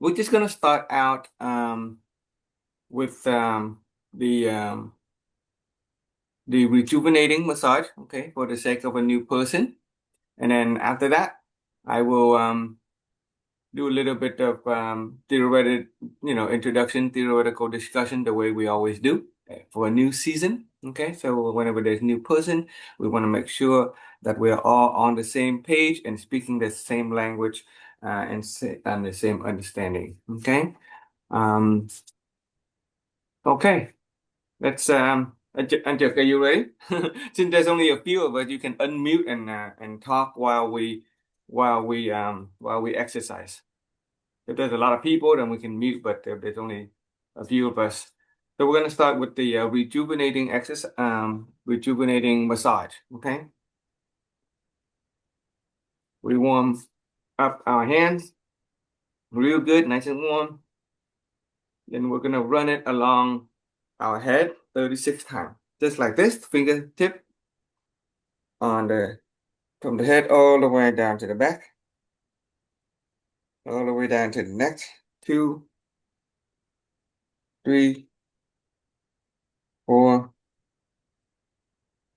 we're just gonna start out with the um, the rejuvenating massage, okay, for the sake of a new person. And then after that, I will do a little bit of theoretical, introduction, theoretical discussion, the way we always do for a new season. Okay, so whenever there's a new person, we want to make sure that we're all on the same page and speaking the same language and the same understanding. Okay. Um, okay. Let's Angelica, are you ready? Since there's only a few of us, you can unmute and talk while we exercise. If there's a lot of people, then we can mute, but if there's only a few of us. So we're gonna start with the rejuvenating massage. Okay. We warm up our hands real good, nice and warm. Then we're gonna run it along our head 36 times. Just like this, fingertip on the from the head all the way down to the back, all the way down to the neck. 2, 3, 4,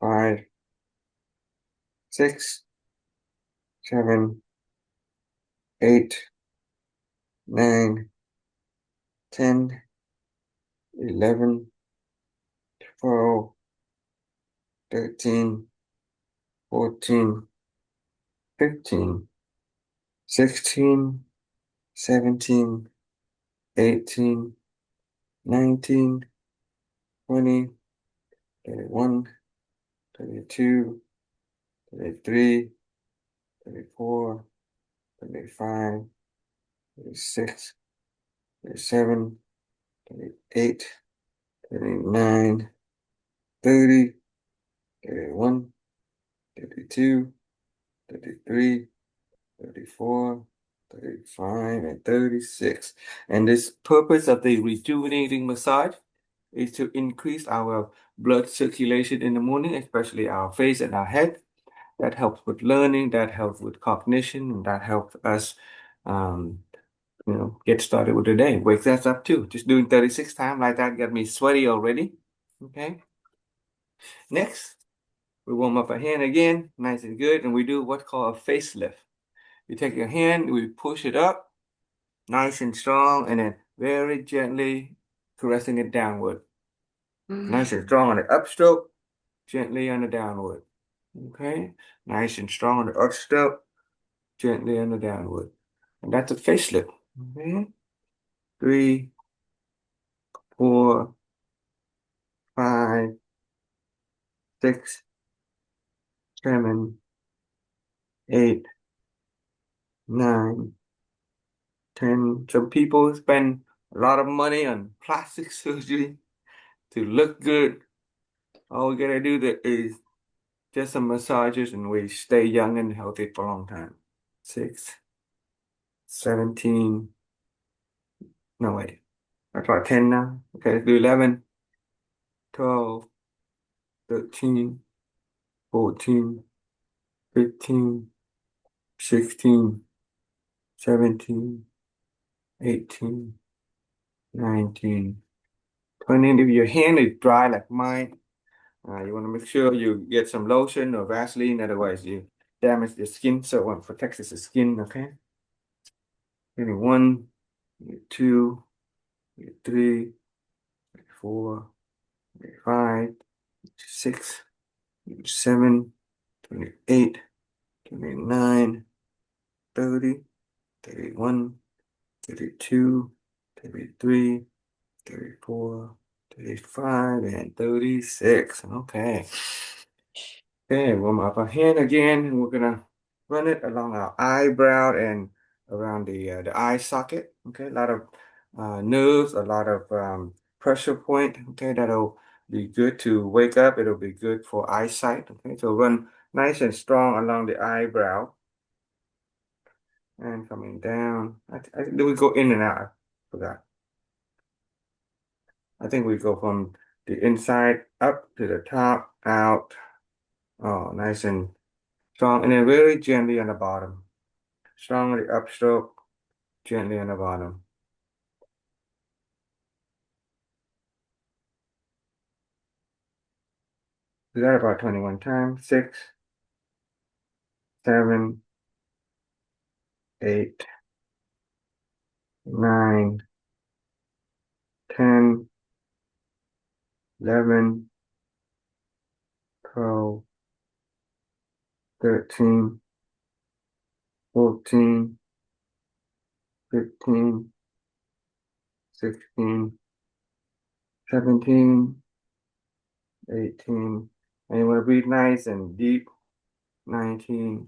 5, 6, 7, 8, 9, 10, 11, 12, 13, 14, 15, 16, 17, 18, 19, 20, 21, 22, 23, 24, 25, 26, 27, 28, 29, 30, 31, 32, 33, 34, 35, and 36. And this purpose of the rejuvenating massage is to increase our blood circulation in the morning, especially our face and our head. That helps with learning, that helps with cognition, and that helps us um, get started with the day. Wakes us up too. Just doing 36 times like that got me sweaty already. Okay. Next, we warm up our hand again, nice and good, and we do what's called a facelift. You take your hand, we push it up, nice and strong, and then very gently caressing it downward. Nice and strong on the upstroke, gently on the downward. Okay, nice and strong on the upstroke, gently on the downward. And that's a facelift. Okay, 3, 4, 5, 6, 7, 8, 9, 10. Some people spend a lot of money on plastic surgery to look good. All we gotta do that is just some massages and we stay young and healthy for a long time. 6, 17. No, wait. That's like 10 now. Okay, let's do 11, 12, 13, 14, 15, 16, 17, 18, 19, 20. If your hand is dry like mine, you want to make sure you get some lotion or Vaseline, otherwise you damage the skin, so it protects the skin, okay? 21, 22, 23, 24, 25, 26, 27, 28, 29, 30, 31, 32, 33, 34, 35, and 36. Okay. Okay, warm up our hand again, and we're gonna run it along our eyebrow and around the eye socket. Okay, a lot of nerves, a lot of pressure point. Okay, that'll be good to wake up. It'll be good for eyesight. Okay, so run nice and strong along the eyebrow and coming down. Do we go in and out? I forgot. I think we go from the inside up to the top, out. Oh, nice and strong, and then very gently on the bottom. Strong on the upstroke, gently on the bottom. Do that about 21 times. 6, 7, 8, 9, 10, 11, 12, 13, 14, 15, 16, 17, 18. And you want to breathe nice and deep. 19,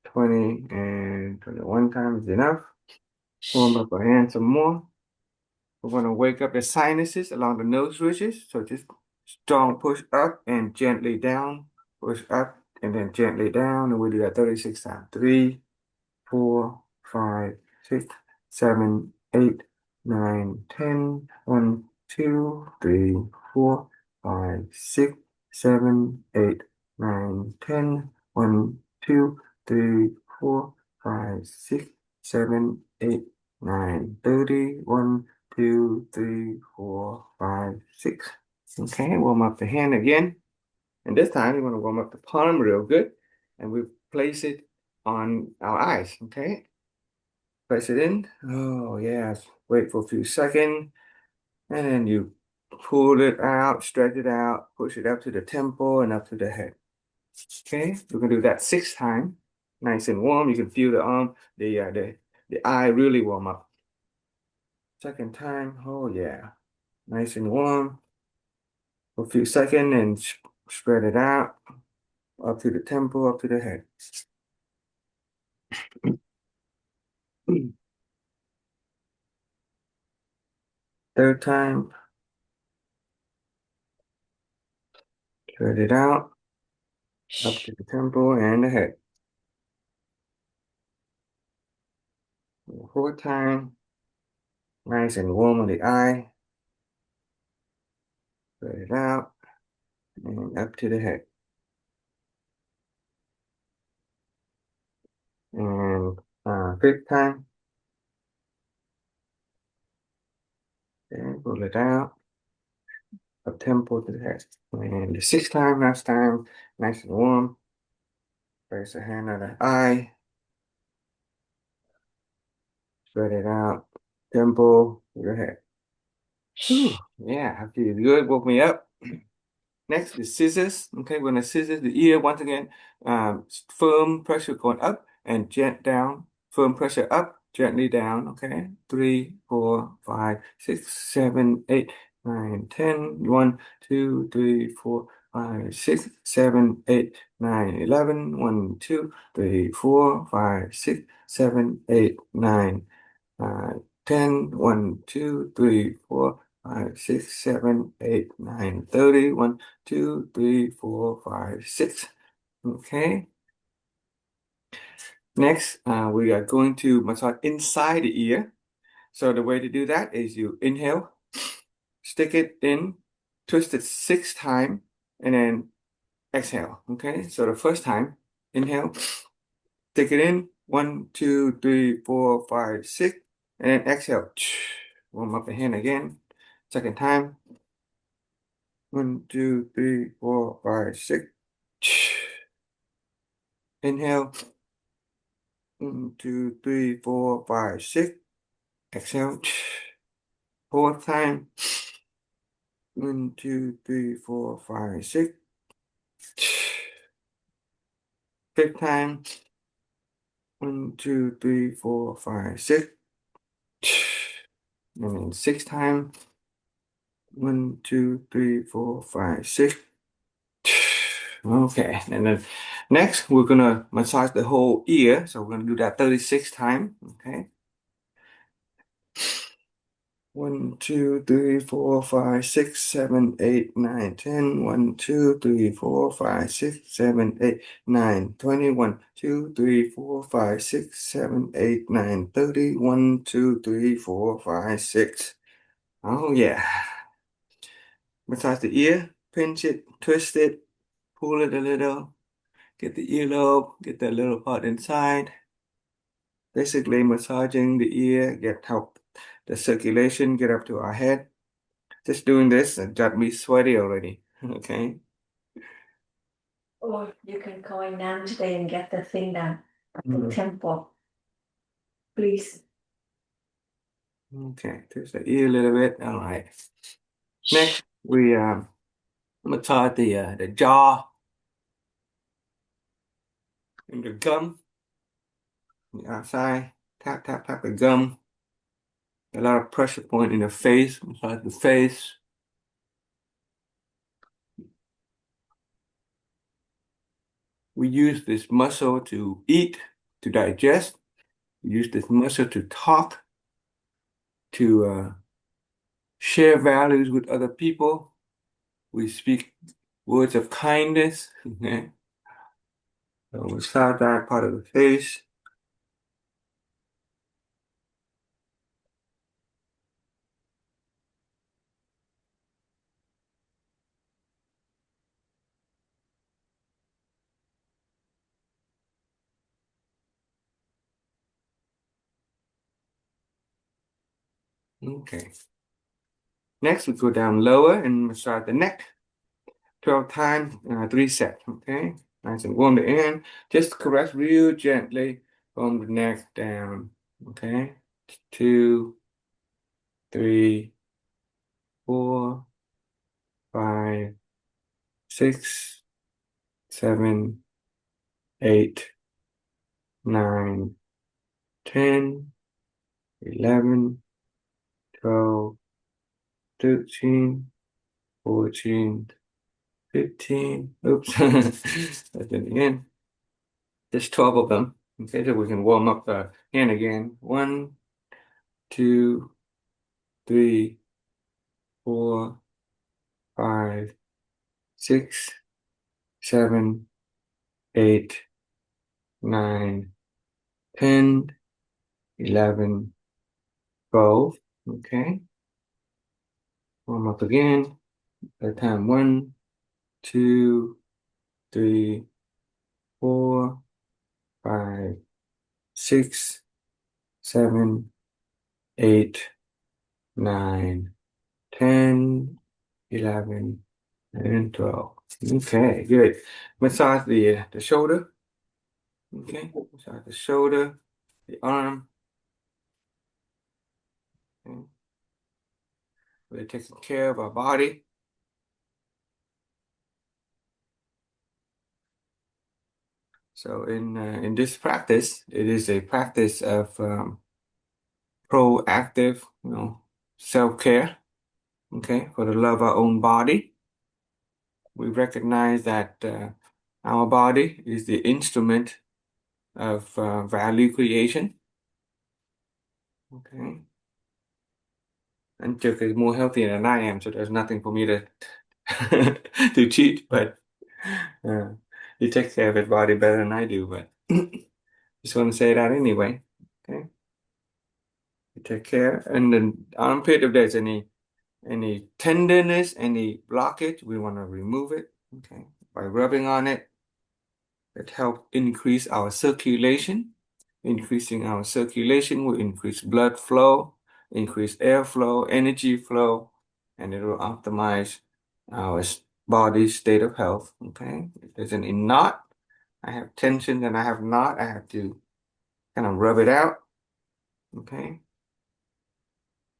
20, and 21 times is enough. Warm up our hands some more. We're going to wake up the sinuses along the nose ridges. So just strong push up and gently down. Push up and then gently down. And we do that 36 times. 3, 4, 5, 6, 7, 8, 9, 10. 1, 2, 3, 4, 5, 6, 7, 8, 9, 10. 1, 2, 3, 4, 5, 6, 7, 8, 9, 30. 1, 2, 3, 4, 5, 6. Okay, warm up the hand again. And this time you want to warm up the palm real good. And we place it on our eyes. Okay, place it in. Oh, yes. Wait for a few seconds. And then you pull it out, stretch it out, push it up to the temple and up to the head. Okay, we're gonna do that 6 times. Nice and warm. You can feel the arm, the eye really warm up. Second time. Oh yeah, nice and warm. For a few seconds and spread it out up to the temple, up to the head. Third time. Spread it out up to the temple and the head. Fourth time. Nice and warm on the eye. Spread it out and up to the head. And fifth time. And pull it out. Up temple to the head. And the sixth time, last time, nice and warm. Place a hand on the eye. Spread it out. Temple to the head. Whew, yeah, I feel good. Woke me up. Next is scissors. Okay, we're gonna scissors the ear once again. Firm pressure going up and gent down. Firm pressure up, gently down. Okay, 3, 4, 5, 6, 7, 8, 9, 10. 1, 2, 3, 4, 5, 6, 7, 8, 9, 11. 1, 2, 3, 4, 5, 6, 7, 8, 9, 10. 1, 2, 3, 4. 5, 6, 7, 8, 9, 30. 1, 2, 3, 4, 5, 6. Okay. Next, we are going to massage inside the ear. So the way to do that is you inhale, stick it in, twist it 6 times, and then exhale. Okay. So the first time, inhale, stick it in, 1, 2, 3, 4, 5, 6, and then exhale. Warm up the hand again. Second time. 1, 2, 3, 4, 5, 6. Inhale. 1, 2, 3, 4, 5, 6. Exhale. Fourth time. 1, 2, 3, 4, 5, 6. Fifth time. 1, 2, 3, 4, 5, 6. And then sixth time. 1, 2, 3, 4, 5, 6. Okay, and then next we're gonna massage the whole ear. So we're gonna do that 36 times. Okay. 1, 2, 3, 4, 5, 6, 7, 8, 9, 10. 1, 2, 3, 4, 5, 6, 7, 8, 9, 20. 1, 2, 3, 4, 5, 6, 7, 8, 9, 30. 1, 2, 3, 4, 5, 6. Oh yeah. Massage the ear, pinch it, twist it, pull it a little, get the earlobe, get that little part inside. Basically massaging the ear, help the circulation get up to our head. Just doing this and got me sweaty already. Okay. Or you can go in now today and get the thing done at the temple, please. Okay, twist the ear a little bit. All right. Next, we massage the jaw and the gum. The outside, tap, tap, tap the gum. A lot of pressure point in the face, massage the face. We use this muscle to eat, to digest. We use this muscle to talk, to share values with other people. We speak words of kindness. Okay? So massage that part of the face. Okay. Next, we go down lower and massage the neck. 12 times, 3 sets. Okay. Nice and warm the end. Just caress real gently from the neck down. Okay. 2, 3, 4, 5, 6, 7, 8, 9, 10, 11, 12, 13, 14, 15. Oops. That's in the end. There's 12 of them. Okay, so we can warm up the hand again. 1, 2, 3, 4, 5, 6, 7, 8, 9, 10, 11, 12. Okay. Warm up again. That time 1, 2, 3, 4, 5, 6, 7, 8, 9, 10, 11, and 12. Okay, good. Massage the shoulder. Okay, massage the shoulder, the arm. Okay. We're taking care of our body. So in this practice, it is a practice of proactive, self-care. Okay, for the love of our own body. We recognize that our body is the instrument of value creation. Okay, and Chuck is more healthy than I am, so there's nothing for me to to cheat. But uh, he takes care of his body better than I do. But just want to say that anyway. Okay, you take care. And the armpit, if there's any tenderness, any blockage, we want to remove it. Okay, by rubbing on it. It helps increase our circulation. Increasing our circulation will increase blood flow, increase airflow, energy flow, and it will optimize our body's state of health. Okay. If there's any knot, I have tension and I have knot, I have to kind of rub it out. Okay.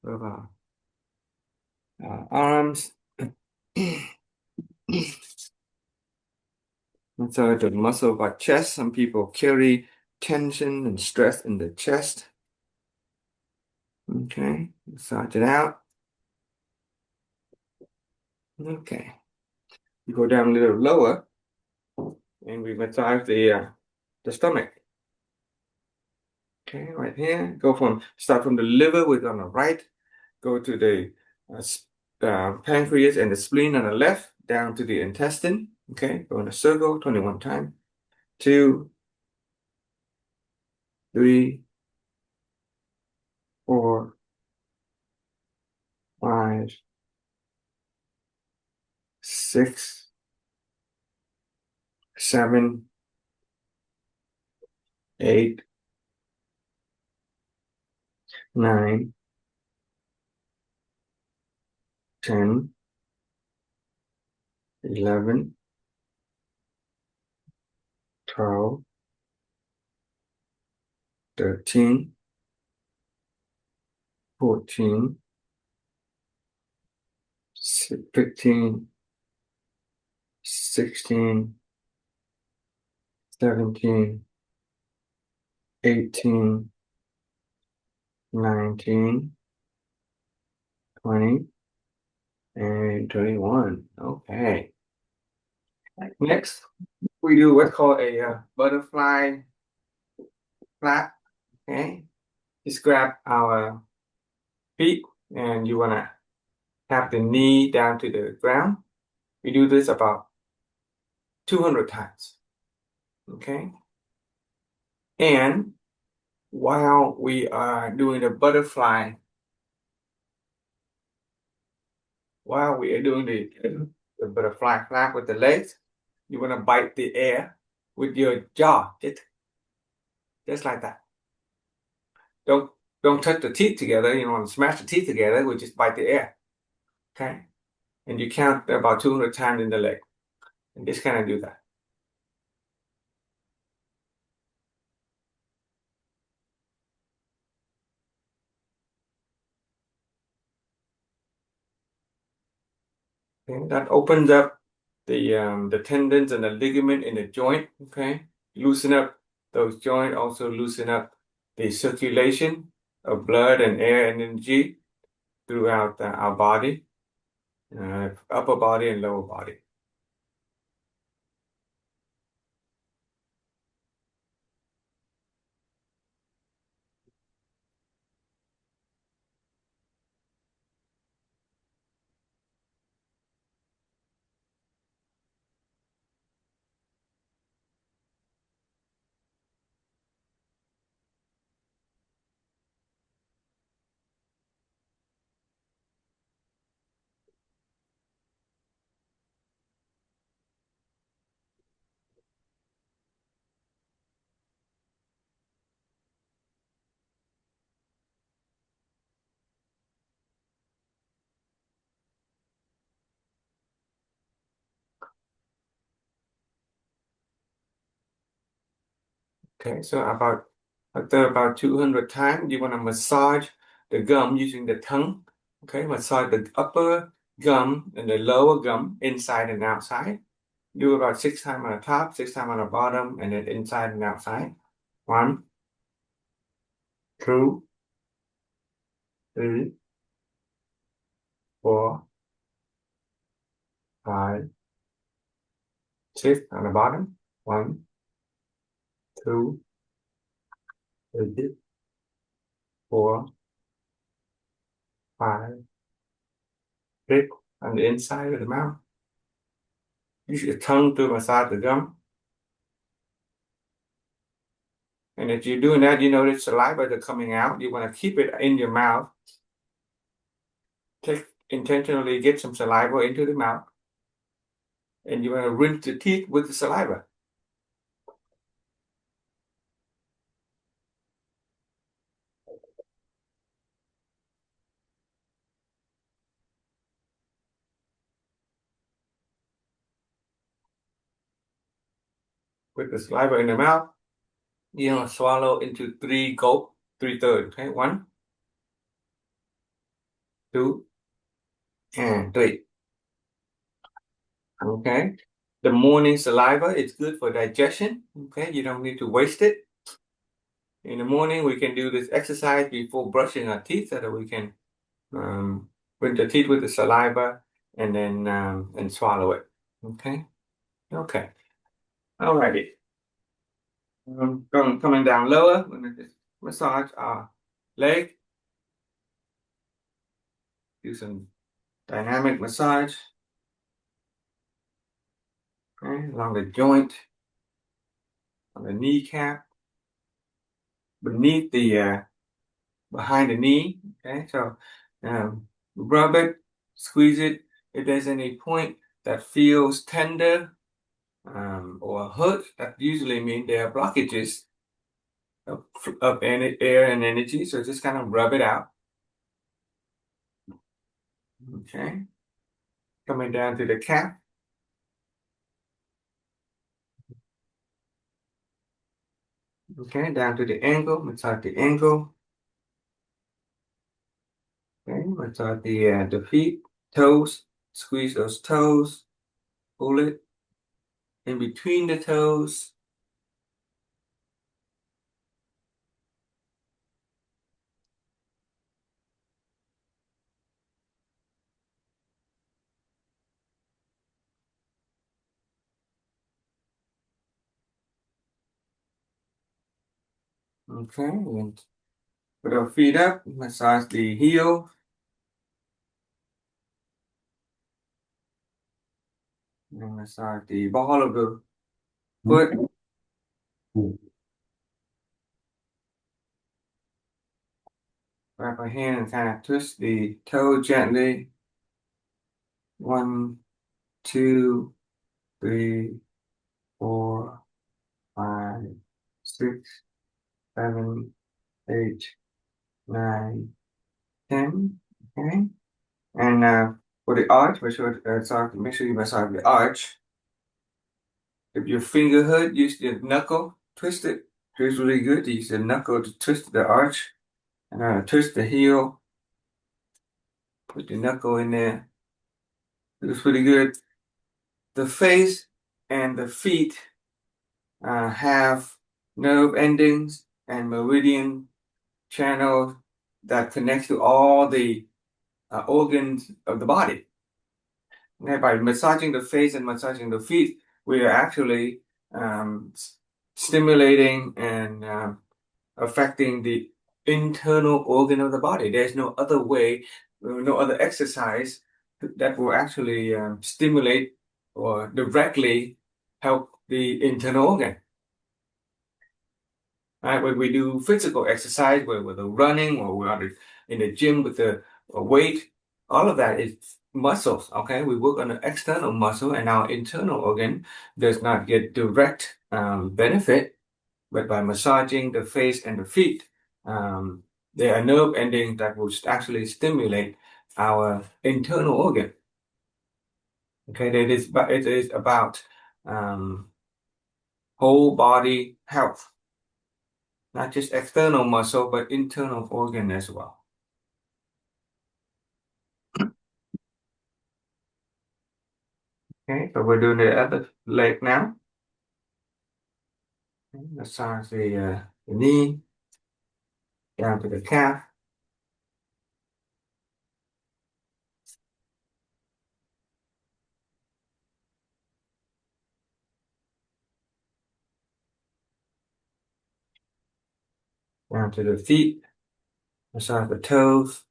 Rub our arms. And so the muscle of our chest, some people carry tension and stress in the chest. Okay, massage it out. Okay, we go down a little lower and we massage the stomach. Okay, right here. Start from the liver with on the right, go to the pancreas and the spleen on the left, down to the intestine. Okay, go in a circle 21 times. 2, 3, 4, 5, 6, 7, 8, 9, 10, 11, 12, 13, 14, 15, 16, 17, 18, 19, 20, and 21. Okay. Next, we do what's called a butterfly flap. Okay. Just grab our feet and you want to tap the knee down to the ground. We do this about 200 times. Okay. And while we are doing the butterfly, while we are doing the butterfly flap with the legs, you want to bite the air with your jaw, just like that. Don't don't touch the teeth together. You don't want to smash the teeth together. We just bite the air. Okay, and you count about 200 times in the leg, and just kind of do that. Okay, that opens up the tendons and the ligament in the joint. Okay, loosen up those joints. Also loosen up the circulation of blood and air and energy throughout our body, upper body and lower body. Okay, so after about 200 times, you want to massage the gum using the tongue. Okay, massage the upper gum and the lower gum inside and outside. Do about 6 times on the top, 6 times on the bottom, and then inside and outside. 1, 2, 3, 4, 5, 6 on the bottom. 1, 2, 3, 4, 5, 6 on the inside of the mouth. Use your tongue to massage the gum. And if you're doing that, you notice saliva that's coming out. You want to keep it in your mouth. Intentionally get some saliva into the mouth. And you want to rinse the teeth with the saliva. With the saliva in the mouth, you want to swallow into 3 gulp, 3/3. Okay, 1, 2, and 3. Okay. The morning saliva is good for digestion. Okay, you don't need to waste it. In the morning, we can do this exercise before brushing our teeth so that we can rinse the teeth with the saliva and then and swallow it. Okay. Okay. Alrighty. Coming down lower, we're gonna just massage our leg. Do some dynamic massage. Okay, along the joint, on the kneecap, beneath the behind the knee. Okay, so rub it, squeeze it. If there's any point that feels tender or hurt, that usually means there are blockages of air and energy. So just kind of rub it out. Okay, coming down to the calf. Okay, down to the ankle, massage the ankle. Okay, massage the feet, toes, squeeze those toes, pull it in between the toes. Okay, and put our feet up, massage the heel, and massage the ball of the foot. Wrap our hand and kind of twist the toe gently. 1, 2, 3, 4, 5, 6, 7, 8, 9, 10. Okay. And for the arch, make sure you massage the arch. If your finger hurt, use the knuckle, twist it. Feels really good to use the knuckle to twist the arch. And twist the heel, put the knuckle in there. Feels pretty good. The face and the feet have nerve endings and meridian channels that connect to all the organs of the body. Okay, by massaging the face and massaging the feet, we are actually um, stimulating and affecting the internal organ of the body. There's no other way, no other exercise that will actually stimulate or directly help the internal organ. Right? When we do physical exercise, whether running or we're in the gym with the weight, all of that is muscles. Okay, we work on the external muscle, and our internal organ does not get direct benefit, but by massaging the face and the feet, um, there are nerve endings that will actually stimulate our internal organ. Okay, it is about um, whole body health. Not just external muscle, but internal organ as well. Okay, so we're doing the other leg now. Okay, massage the knee down to the calf, down to the feet, massage the toes.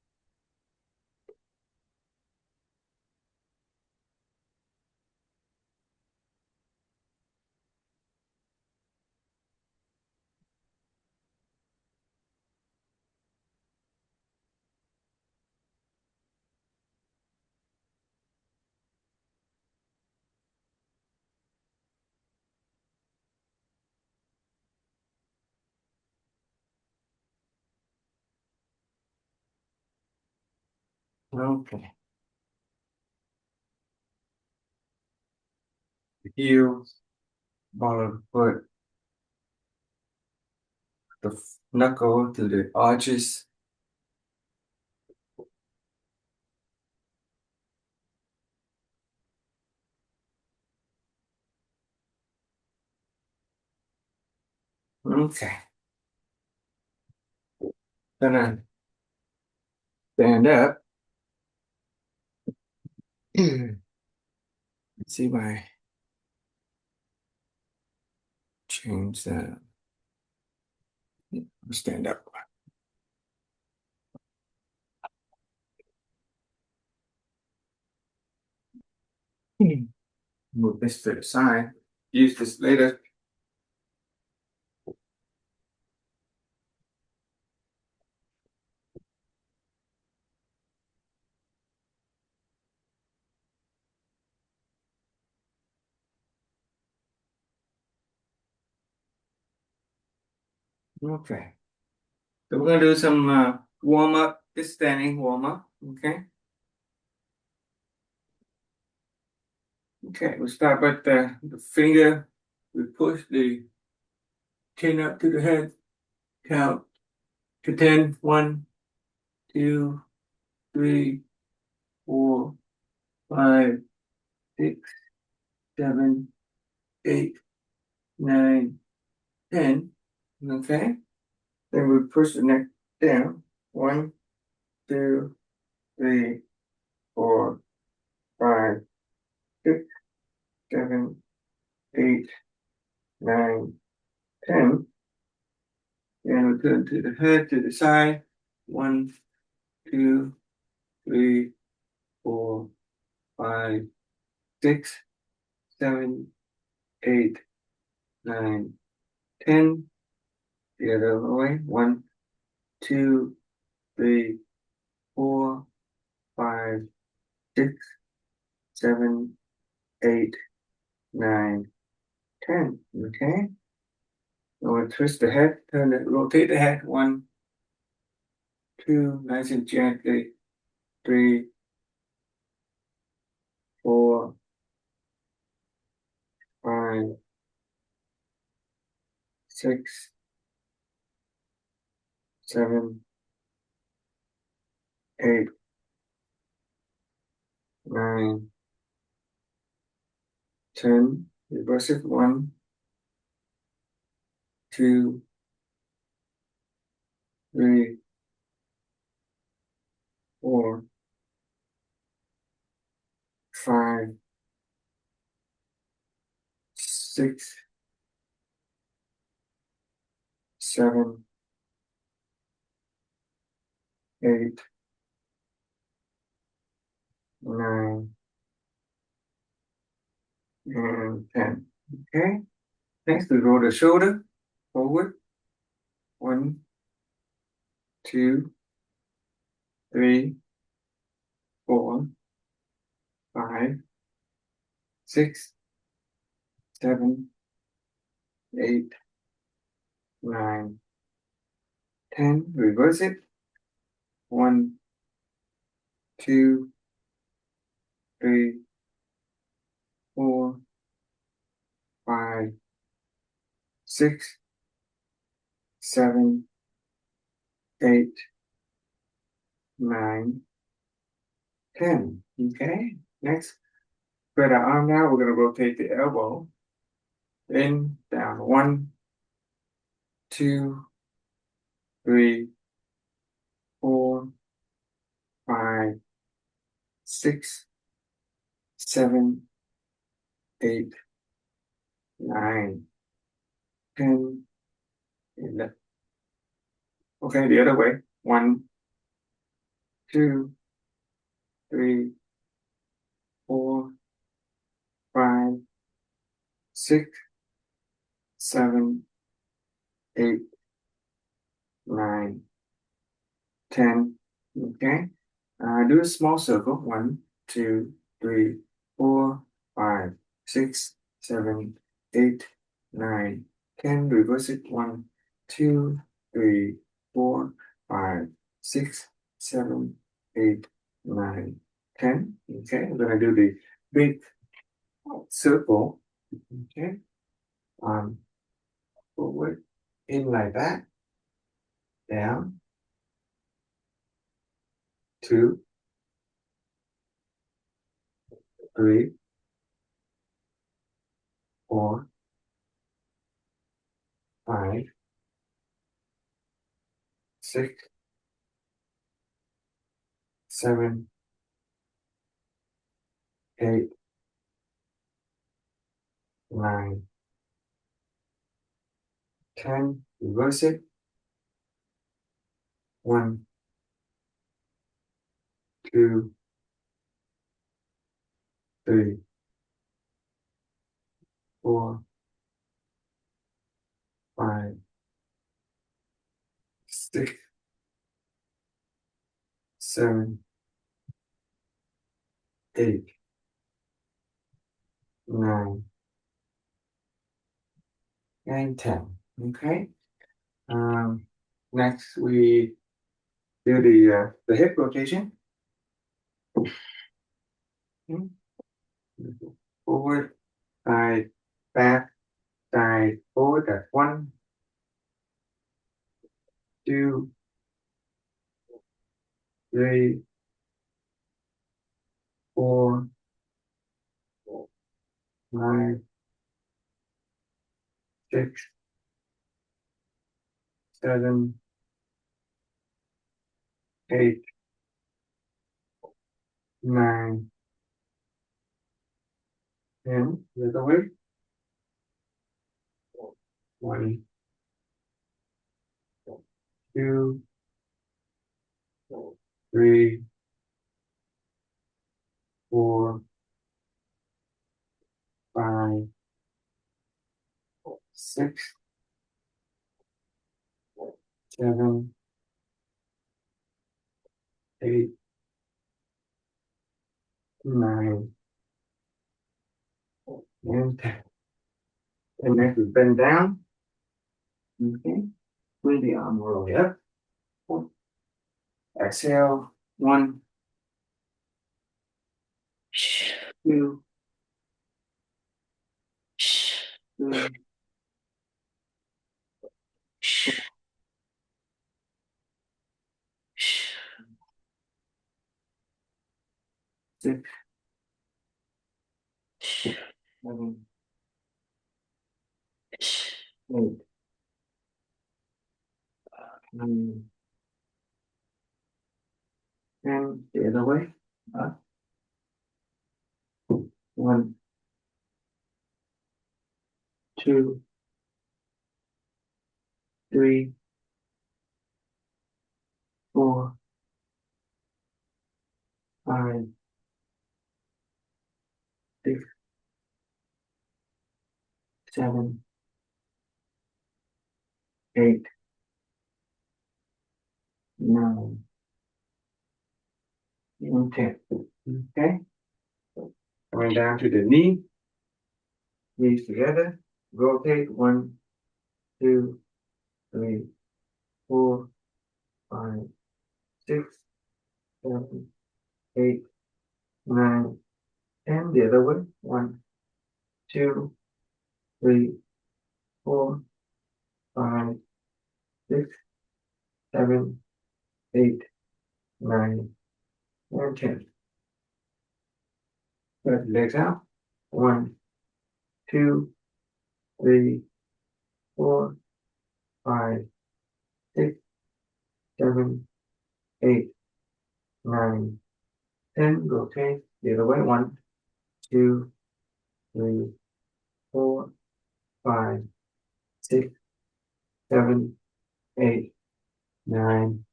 Okay, the heels, ball of the foot, the knuckle to the arches. Okay, gonna stand up. Let's see if I change that. Stand up. Move this to the side. Use this later. Okay. So we're gonna do some warm up, just standing warm up. Okay. Okay. We start with the finger. We push the chin up to the head, count to 10. 1, 2, 3, 4, 5, 6, 7, 8, 9, 10. Okay. Then we push the neck down. 1, 2, 3, 4, 5, 6, 7, 8, 9, 10. And we turn to the head to the side. 1, 2, 3, 4, 5, 6, 7, 8, 9, 10. The other way. 1, 2, 3, 4, 5, 6, 7, 8, 9, 10. Okay. Now we'll twist the head, turn it, rotate the head. 1, 2, nice and gently. 3, 4, 5, 6, 7, 8, 9, 10. Reverse it. 1, 2, 3, 4, 5, 6, 7, 8, 9, and 10. Okay. Next, we roll the shoulder forward. 1, 2, 3, 4, 5, 6, 7, 8, 9, 10. Reverse it. 1, 2, 3, 4, 5, 6, 7, 8, 9, 10. Okay. Next, spread our arm now. We're going to rotate the elbow. In, down. 1, 2, 3, 4, 5, 6, 7, 8, 9, 10, 11. Okay, the other way. 1, 2, 3, 4, 5, 6, 7, 8, 9, 10. Okay. Do a small circle. 1, 2, 3, 4, 5, 6, 7, 8, 9, 10. Reverse it. 1, 2, 3, 4, 5, 6, 7, 8, 9, 10. Okay. I'm gonna do the big circle. Okay. Forward, in like that, down, 2, 3, 4, 5, 6, 7, 8, 9, 10. Reverse it. 1, 2, 3, 4, 5, 6, 7, 8, 9, and 10. Okay. Next we do the hip rotation. Hmm. Forward, side, back, side, forward. That's 1, 2, 3, 4, 5, 6, 7, 8, 9, 10. The other way. 1, 2, 3, 4, 5, 6, 7, 8, 9, and 10. And next we bend down. Okay. Bring the arm all the way up. Exhale. 1, 2, 3, 6, 7, 8, 9, 10. The other way. Up. 1, 2, 3, 4, 5, 6, 7, 8, 9, and 10. Okay. Going down to the knee. Knees together. Rotate. 1, 2, 3, 4, 5, 6, 7, 8, 9, 10. The other way. 1, 2, 3, 4, 5, 6, 7, 8, 9, and 10. Spread the legs out. 1, 2, 3, 4, 5, 6, 7, 8, 9, 10. Rotate the other way. 1, 2, 3, 4, 5, 6, 7, 8, 9,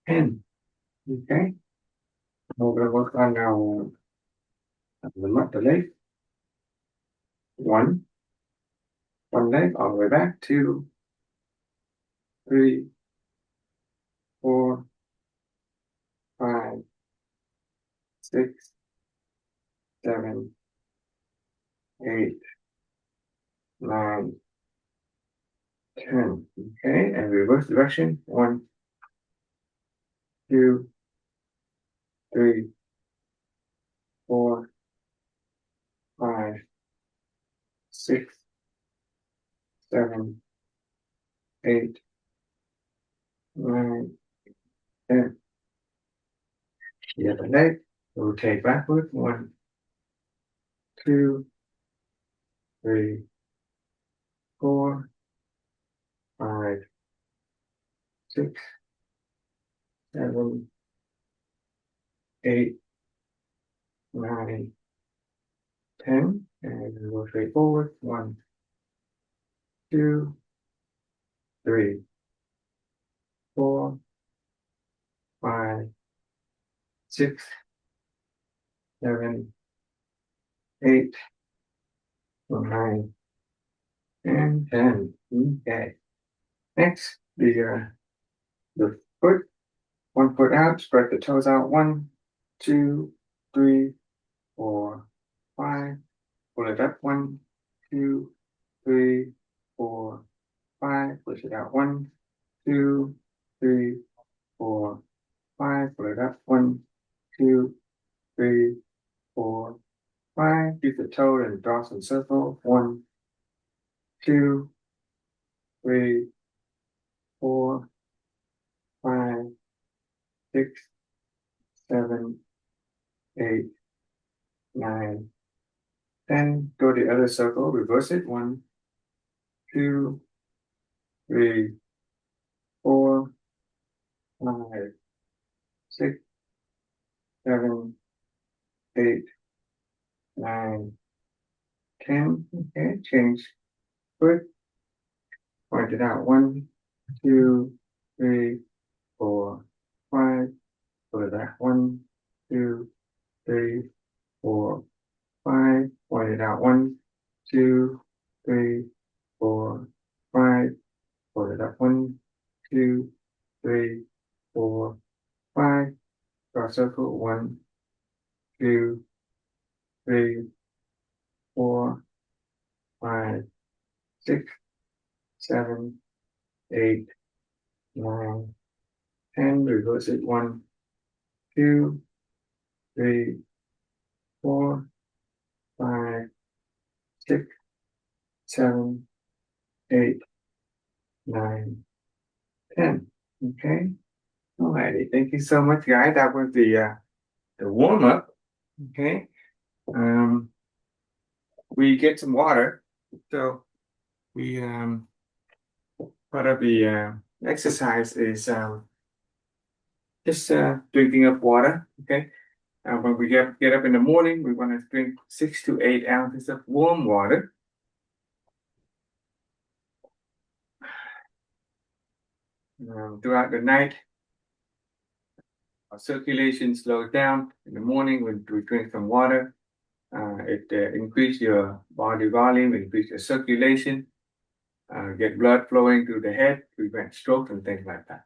10. Okay. We're going to work on now the leg. 1, one leg all the way back. 2, 3, 4, 5, 6, 7, 8, 9, 10. Okay, and reverse direction. 1, 2, 3, 4, 5, 6, 7, 8, 9, 10. The other leg. Rotate backward. 1, 2, 3, 4, 5, 6, 7, 8, 9, 10. And rotate forward. 1, 2, 3, 4, 5, 6, 7, 8, 9, and 10. Okay. Next, the foot. 1 foot out. Spread the toes out. 1, 2, 3, 4, 5. Pull it up. 1, 2, 3, 4, 5. Push it out. 1, 2, 3, 4, 5. Pull it up. 1, 2, 3, 4, 5. Use the toe and Dawson circle. 1, 2, 3, 4, 6, 7, 8, 9, 10. Go to the other circle, reverse it. 1, 2, 3, 4, 5, 6, 7, 8, 9, 10. Okay, change foot. Point it out. 1, 2, 3, 4, 5. Go to that. 1, 2, 3, 4, 5. Point it out. 1, 2, 3, 4, 5. Go to that. 1, 2, 3, 4, 5. Draw a circle. 1, 2, 3, 4, 5, 6, 7, 8, 9, 10. Reverse it. 1, 2, 3, 4, 5, 6, 7, 8, 9, 10. Okay. Alrighty. Thank you so much, guys. That was the warm up. Okay. Um, we get some water. So we part of the exercise is just drinking up water. Okay. When we get up in the morning, we want to drink 6 to 8 ounces of warm water. Throughout the night, our circulation slows down. In the morning, when we drink some water, it increases your body volume, increase your circulation, get blood flowing through the head, prevent stroke and things like that.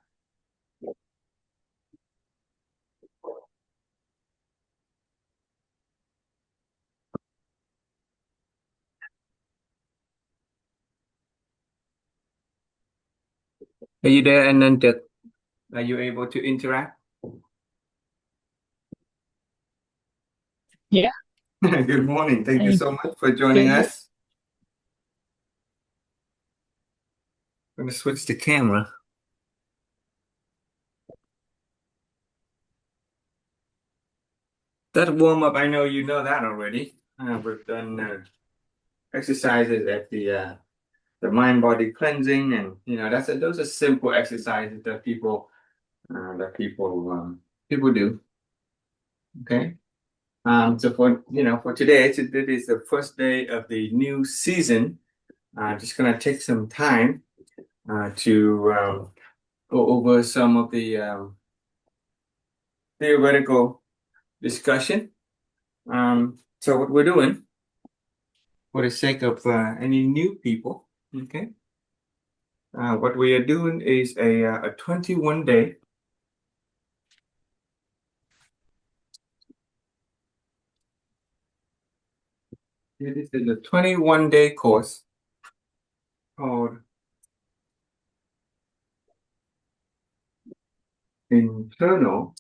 Are you there, and then are you able to interact? Yeah. Good morning. Thank you I so much for joining get it. us. I'm going to switch the camera. That warm up, I know you know that already. We've done exercises at the mind body cleansing, and those are simple exercises that people do. Okay. So for today, it is the first day of the new season. I'm just gonna take some time to go over some of the theoretical discussion. So what we're doing, for the sake of any new people, okay, what we are doing is a 21 day. This is a 21-day course called Internal.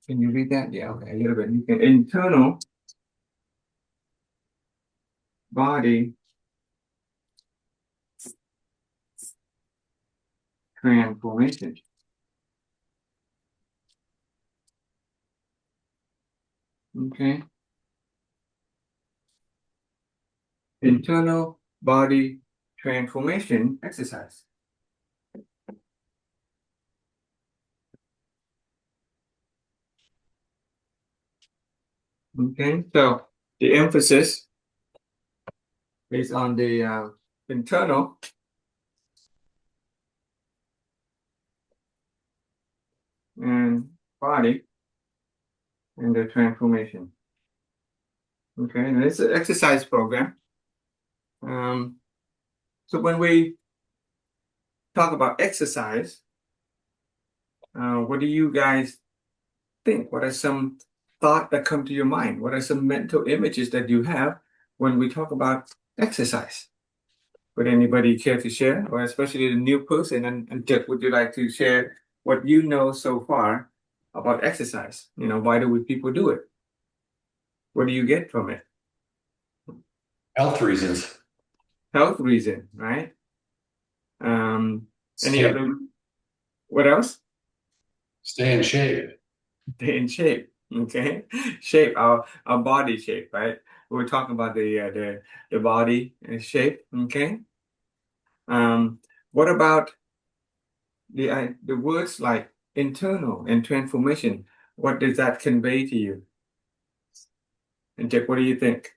Can you read that? Yeah, okay, a little bit. You can internal body transformation. Okay. Internal body transformation exercise. Okay, so the emphasis is on the internal and body and the transformation. Okay, and it's an exercise program. So when we talk about exercise, what do you guys think? What are some thoughts that come to your mind? What are some mental images that you have when we talk about exercise? Would anybody care to share, or especially the new person? And Jeff, would you like to share what you know so far about exercise? Why do people do it? What do you get from it? Health reasons. Health reason, right? Any Stay, other? What else? Stay in shape. Stay in shape. Okay. Shape, our body shape, right? We're talking about the body shape. Okay. What about the words like internal and transformation? What does that convey to you? And Jack, what do you think?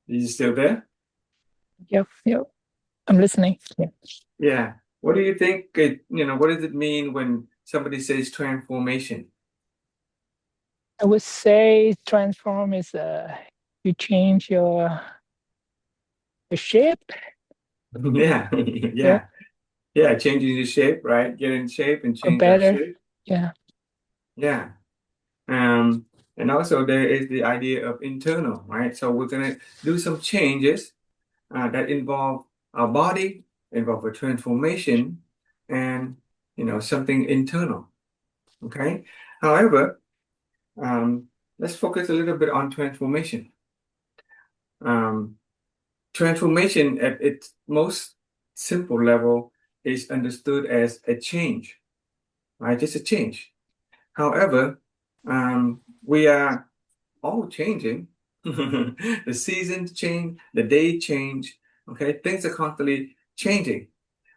Are you still there? Yep, yep. I'm listening. Yeah. Yeah. What do you think what does it mean when somebody says transformation? I would say transform is you change your shape. Yeah. Yeah, Yeah. Yeah. Changing your shape, right? Get in shape and or change our better. shape. Yeah. Yeah. And also there is the idea of internal, right? So we're gonna do some changes that involve our body, involve a transformation, and something internal. Okay. However, let's focus a little bit on transformation. Um, Transformation at its most simple level is understood as a change, right? Just a change. However, we are all changing. The seasons change, the day change. Okay, things are constantly changing.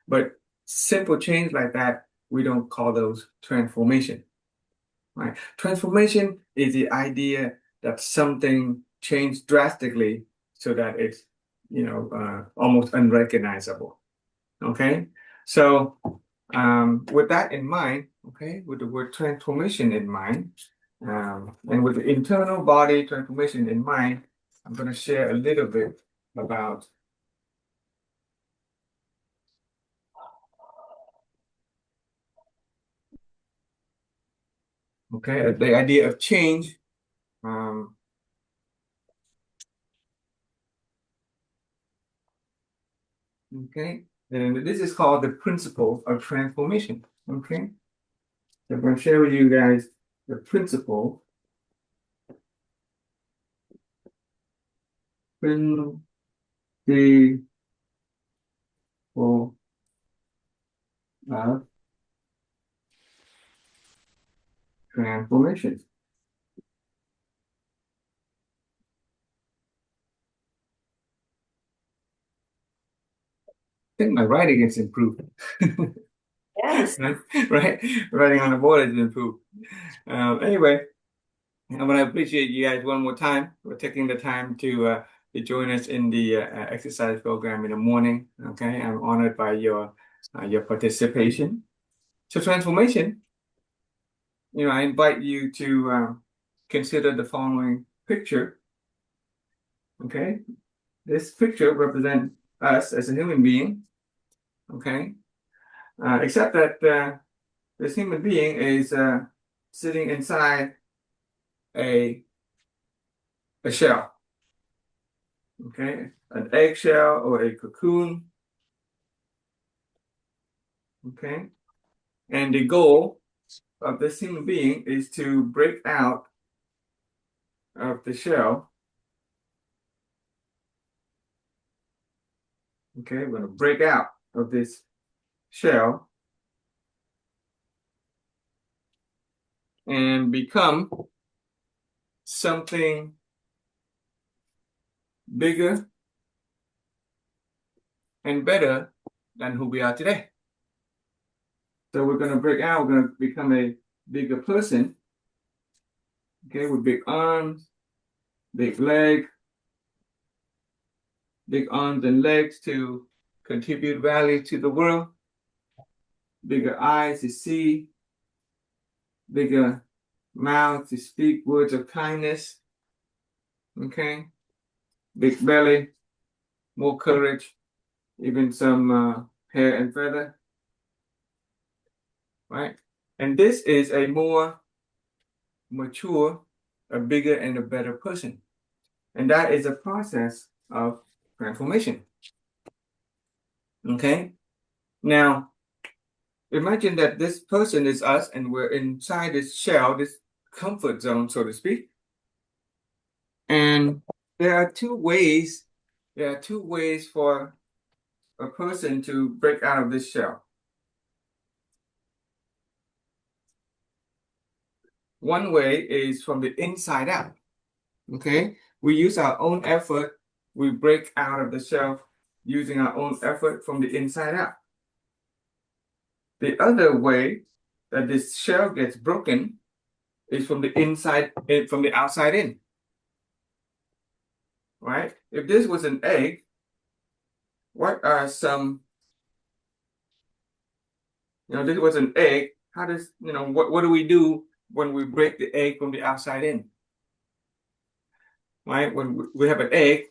But simple change like that, we don't call those transformation. Right? Transformation is the idea that something changed drastically so that it's, almost unrecognizable. Okay, so with that in mind, okay, with the word transformation in mind, and with the internal body transformation in mind, I'm going to share a little bit about, okay, the idea of change. Um, okay, and this is called the principle of transformation. Okay, so I'm going to share with you guys the principle of transformation. I think my writing is improved. Yes. Right? Writing on the board has improved. Anyway, I want to appreciate you guys one more time for taking the time to join us in the exercise program in the morning. Okay, I'm honored by your participation. So transformation, I invite you to consider the following picture. Okay, this picture represents us as a human being. Okay, except that this human being is sitting inside a shell. Okay, an eggshell or a cocoon. Okay, and the goal of this human being is to break out of the shell. Okay, we're going to break out of this shell and become something bigger and better than who we are today. So we're going to break out, we're going to become a bigger person. Okay, with big arms, big leg, big arms and legs to contribute value to the world, bigger eyes to see, bigger mouth to speak words of kindness. Okay, big belly, more courage, even some hair and feather. Right, and this is a more mature, a bigger, and a better person, and that is a process of transformation. Okay, now imagine that this person is us and we're inside this shell, this comfort zone, so to speak. And there are two ways for a person to break out of this shell? One way is from the inside out. Okay, we use our own effort. We break out of the shell using our own effort from the inside out. The other way that this shell gets broken is from the outside in. Right? If this was an egg, what are some, this was an egg. How does, what do we do when we break the egg from the outside in? Right? When we have an egg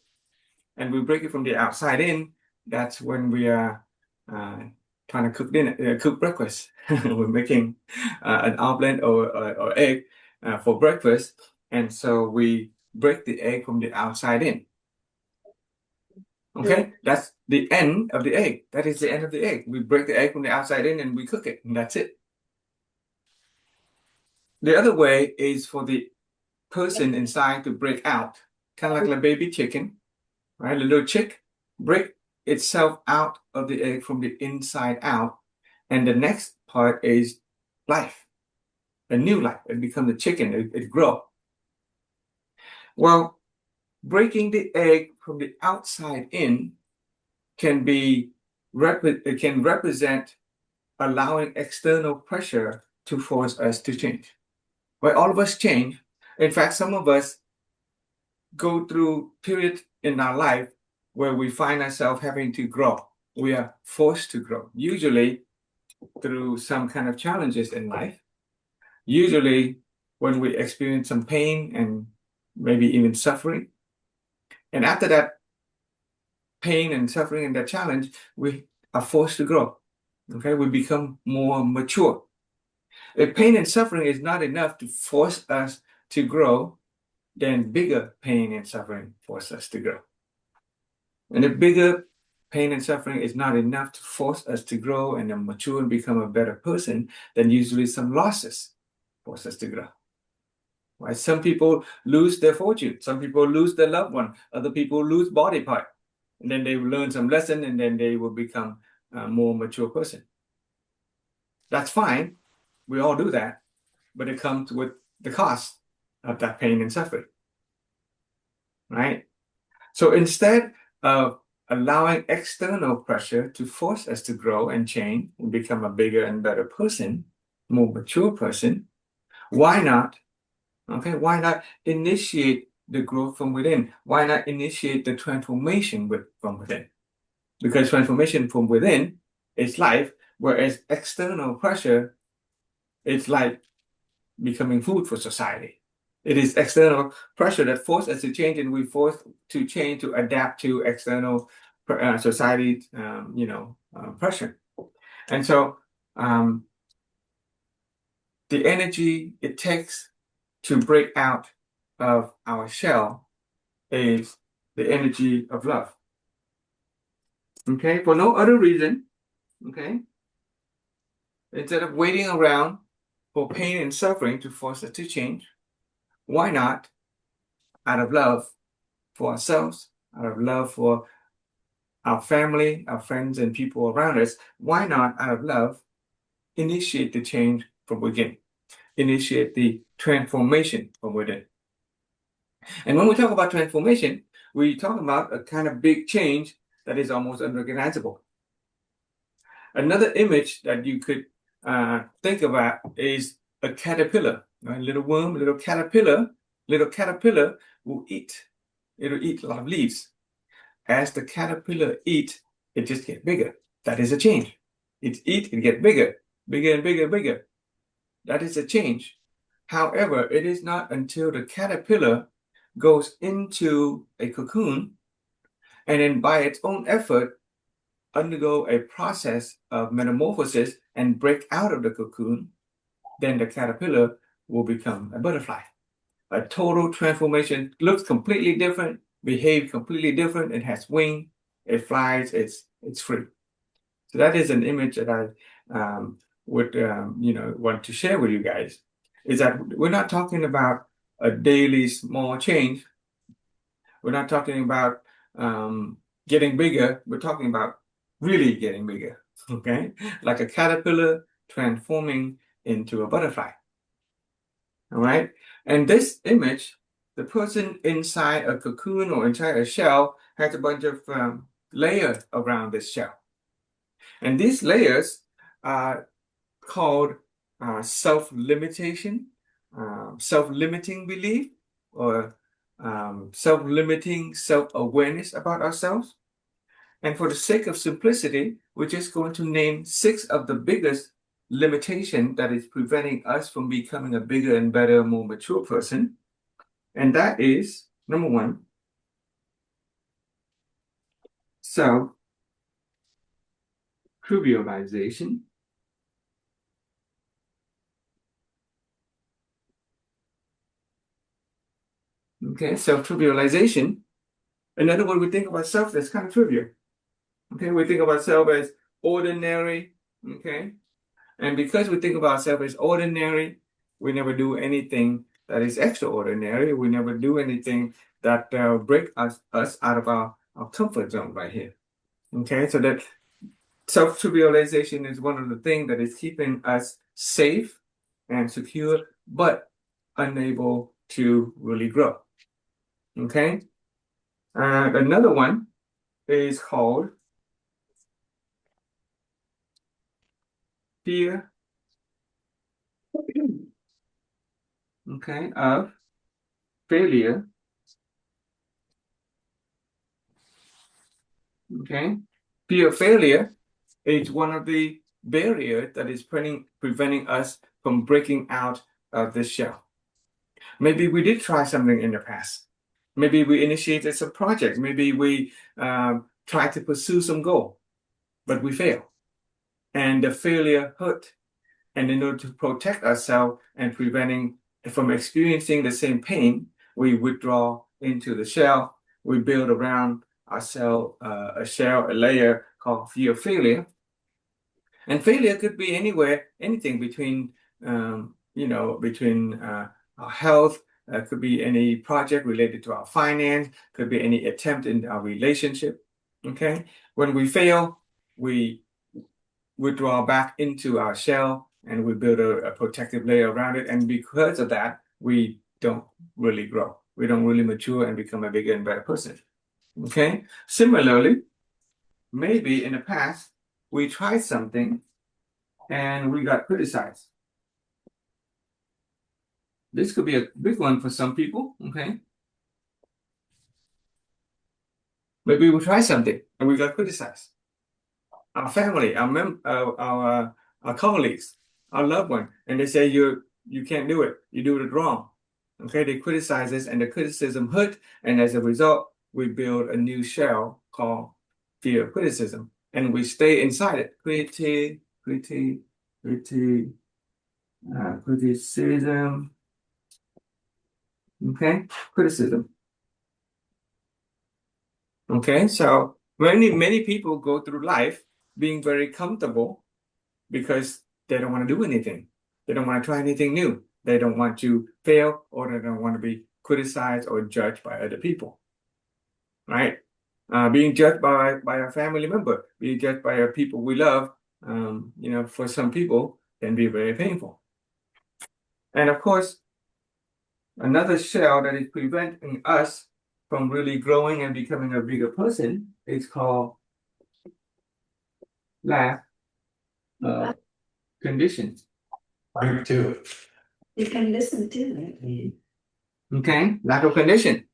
and we break it from the outside in, that's when we are trying to cook breakfast. We're making an omelet or egg for breakfast, and so we break the egg from the outside in. Okay, that's the end of the egg. That is the end of the egg. We break the egg from the outside in and we cook it, and that's it. The other way is for the person inside to break out, kind of like a baby chicken, right? A little chick break itself out of the egg from the inside out, and the next part is life, a new life. It becomes a chicken. It grows. Well, breaking the egg from the outside in can represent allowing external pressure to force us to change. Well, all of us change. In fact, some of us go through periods in our life where we find ourselves having to grow. We are forced to grow, usually through some kind of challenges in life. Usually when we experience some pain and maybe even suffering. And after that pain and suffering and that challenge, we are forced to grow. Okay, we become more mature. If pain and suffering is not enough to force us to grow, then bigger pain and suffering force us to grow. And if bigger pain and suffering is not enough to force us to grow and then mature and become a better person, then usually some losses force us to grow. Right? Some people lose their fortune. Some people lose their loved one. Other people lose body part. And then they will learn some lesson and then they will become a more mature person. That's fine. We all do that. But it comes with the cost of that pain and suffering. Right? So instead of allowing external pressure to force us to grow and change and become a bigger and better person, more mature person, why not initiate the growth from within? Why not initiate the transformation from within? Because transformation from within is life, whereas external pressure is like becoming food for society. It is external pressure that forces us to change, and we force to change to adapt to external society, pressure. And so the energy it takes to break out of our shell is the energy of love. Okay, for no other reason. Okay, instead of waiting around for pain and suffering to force us to change, why not, out of love for ourselves, out of love for our family, our friends, and people around us, why not, out of love, initiate the change from within, initiate the transformation from within? And when we talk about transformation, we talk about a kind of big change that is almost unrecognizable. Another image that you could think about is a caterpillar, right? Little worm, little caterpillar will eat. It'll eat a lot of leaves. As the caterpillar eats, it just gets bigger. That is a change. It eats, it gets bigger and bigger. That is a change. However, it is not until the caterpillar goes into a cocoon and then by its own effort undergo a process of metamorphosis and break out of the cocoon, then the caterpillar will become a butterfly. A total transformation, looks completely different, behaves completely different, it has wings, it flies, it's free. So that is an image that I would want to share with you guys, is that we're not talking about a daily small change. We're not talking about getting bigger. We're talking about really getting bigger, okay? Like a caterpillar transforming into a butterfly, all right? And this image, the person inside a cocoon or inside a shell has a bunch of layers around this shell. And these layers are called self-limitation, self-limiting belief, or self-limiting self-awareness about ourselves. And for the sake of simplicity, we're just going to name 6 of the biggest limitation that is preventing us from becoming a bigger and better, more mature person. And that is, number 1, self-trivialization. Okay, self-trivialization. In other words, we think of ourselves as kind of trivial. Okay, we think of ourselves as ordinary. Okay, and because we think of ourselves as ordinary, we never do anything that is extraordinary. We never do anything that break us out of our comfort zone right here. Okay, so that self-trivialization is one of the things that is keeping us safe and secure, but unable to really grow. Okay, another one is called fear, okay, of failure. Okay, fear of failure is one of the barriers that is preventing us from breaking out of this shell. Maybe we did try something in the past. Maybe we initiated some project. Maybe we tried to pursue some goal, but we failed. And the failure hurt. And in order to protect ourselves and preventing from experiencing the same pain, we withdraw into the shell. We build around ourselves a shell, a layer called fear of failure. And failure could be anywhere, anything between, between our health, could be any project related to our finance, could be any attempt in our relationship. Okay, when we fail, we withdraw back into our shell and we build a protective layer around it. And because of that, we don't really grow. We don't really mature and become a bigger and better person. Okay, similarly, maybe in the past, we tried something and we got criticized. This could be a big one for some people, okay? Maybe we tried something and we got criticized. Our family, our colleagues, our loved one, and they say you can't do it. You do it wrong. Okay, they criticize us, and the criticism hurt, and as a result, we build a new shell called fear of criticism, and we stay inside it. Criticism. Okay, criticism. Okay, so many people go through life being very comfortable because they don't want to do anything. They don't want to try anything new. They don't want to fail, or they don't want to be criticized or judged by other people. Right? Being judged by a family member, being judged by people we love, for some people can be very painful. And of course, another shell that is preventing us from really growing and becoming a bigger person is called lack of conditions. Right too. You can listen to it. Okay, lack of condition.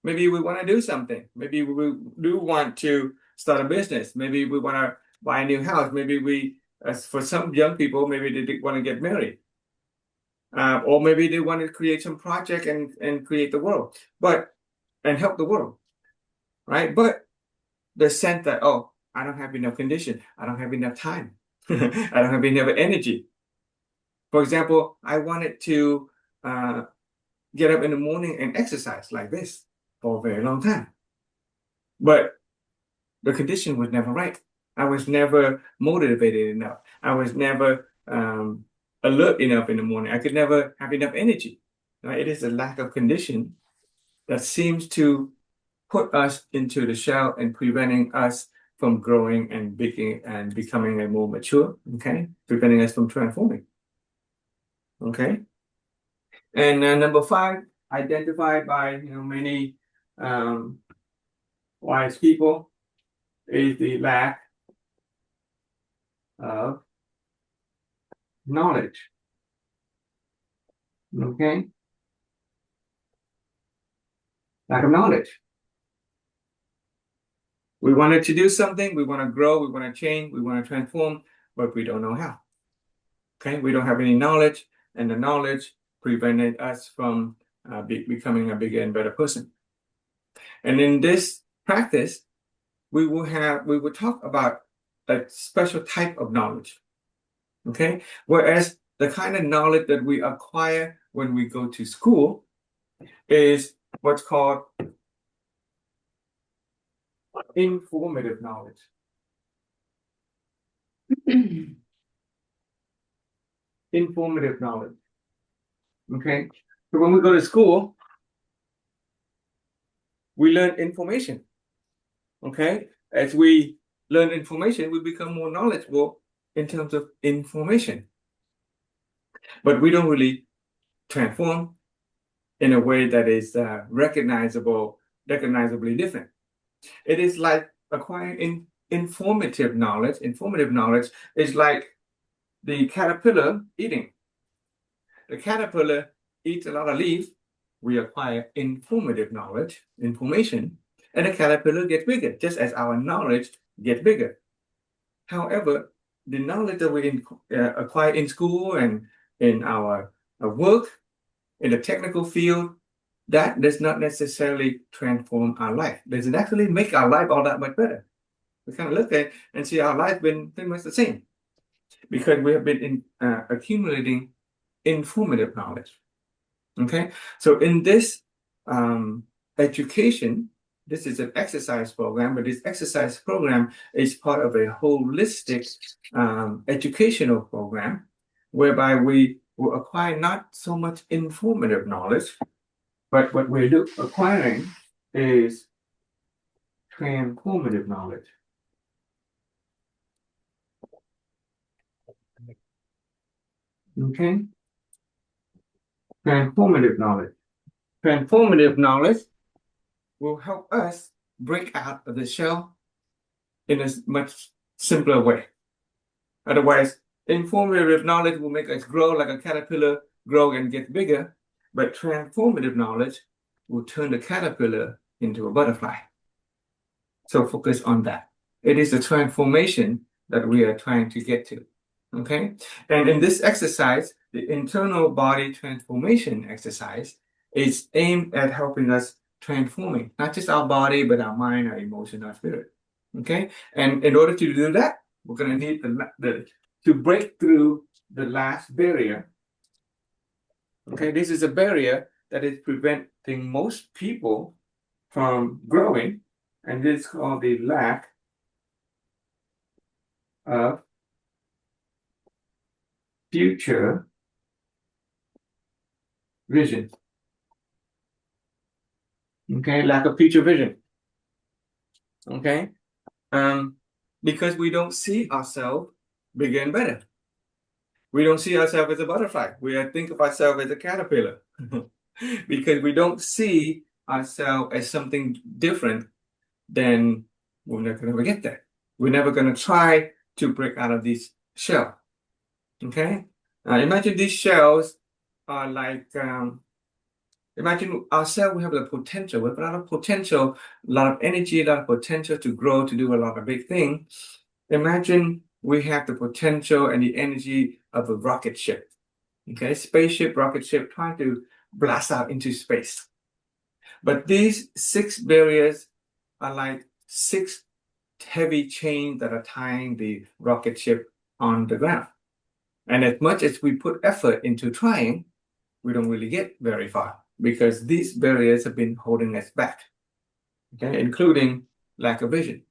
Maybe we want to do something. Maybe we do want to start a business. Maybe we want to buy a new house. Maybe for some young people, maybe they want to get married. Or maybe they want to create some project and create the world, and help the world, right? But the sense that, oh, I don't have enough condition. I don't have enough time. I don't have enough energy. For example, I wanted to get up in the morning and exercise like this for a very long time. But the condition was never right. I was never motivated enough. I was never alert enough in the morning. I could never have enough energy. Right? It is a lack of condition that seems to put us into the shell and preventing us from growing and becoming a more mature, okay, preventing us from transforming. Okay. And number 5, identified by many wise people, is the lack of knowledge. Okay. Lack of knowledge. We wanted to do something, we want to grow, we want to change, we want to transform, but we don't know how. Okay, we don't have any knowledge, and the knowledge prevented us from becoming a bigger and better person. And in this practice, we will talk about a special type of knowledge. Okay, whereas the kind of knowledge that we acquire when we go to school is what's called informative knowledge. Informative knowledge. Okay, so when we go to school, we learn information. Okay, as we learn information, we become more knowledgeable in terms of information. But we don't really transform in a way that is recognizably different. It is like acquiring informative knowledge. Informative knowledge is like the caterpillar eating. The caterpillar eats a lot of leaves. We acquire informative knowledge, information, and the caterpillar gets bigger, just as our knowledge gets bigger. However, the knowledge that we acquire in school and in our work, in the technical field, that does not necessarily transform our life. Does it actually make our life all that much better? We kind of look at it and see our life been pretty much the same because we have been accumulating informative knowledge. Okay, so in this education, this is an exercise program, but this exercise program is part of a holistic educational program whereby we will acquire not so much informative knowledge, but what we're acquiring is transformative knowledge. Okay? Transformative knowledge. Transformative knowledge will help us break out of the shell in a much simpler way. Otherwise, informative knowledge will make us grow like a caterpillar, grow and get bigger, but transformative knowledge will turn the caterpillar into a butterfly. So focus on that. It is the transformation that we are trying to get to. Okay? And in this exercise, the internal body transformation exercise is aimed at helping us transforming not just our body, but our mind, our emotion, our spirit. Okay? And in order to do that, we're going to need to break through the last barrier. Okay, this is a barrier that is preventing most people from growing, and this is called the lack of future vision. Okay, lack of future vision. Okay, because we don't see ourselves bigger and better. We don't see ourselves as a butterfly. We think of ourselves as a caterpillar because we don't see ourselves as something different. Then we're never going to get there. We're never going to try to break out of this shell. Okay, imagine these shells are like. Imagine ourselves, we have the potential, we have a lot of potential, a lot of energy, a lot of potential to grow, to do a lot of big things. Imagine we have the potential and the energy of a rocket ship. Okay, spaceship, rocket ship, trying to blast out into space. But these 6 barriers are like 6 heavy chains that are tying the rocket ship on the ground. And as much as we put effort into trying, we don't really get very far because these barriers have been holding us back, okay, including lack of vision.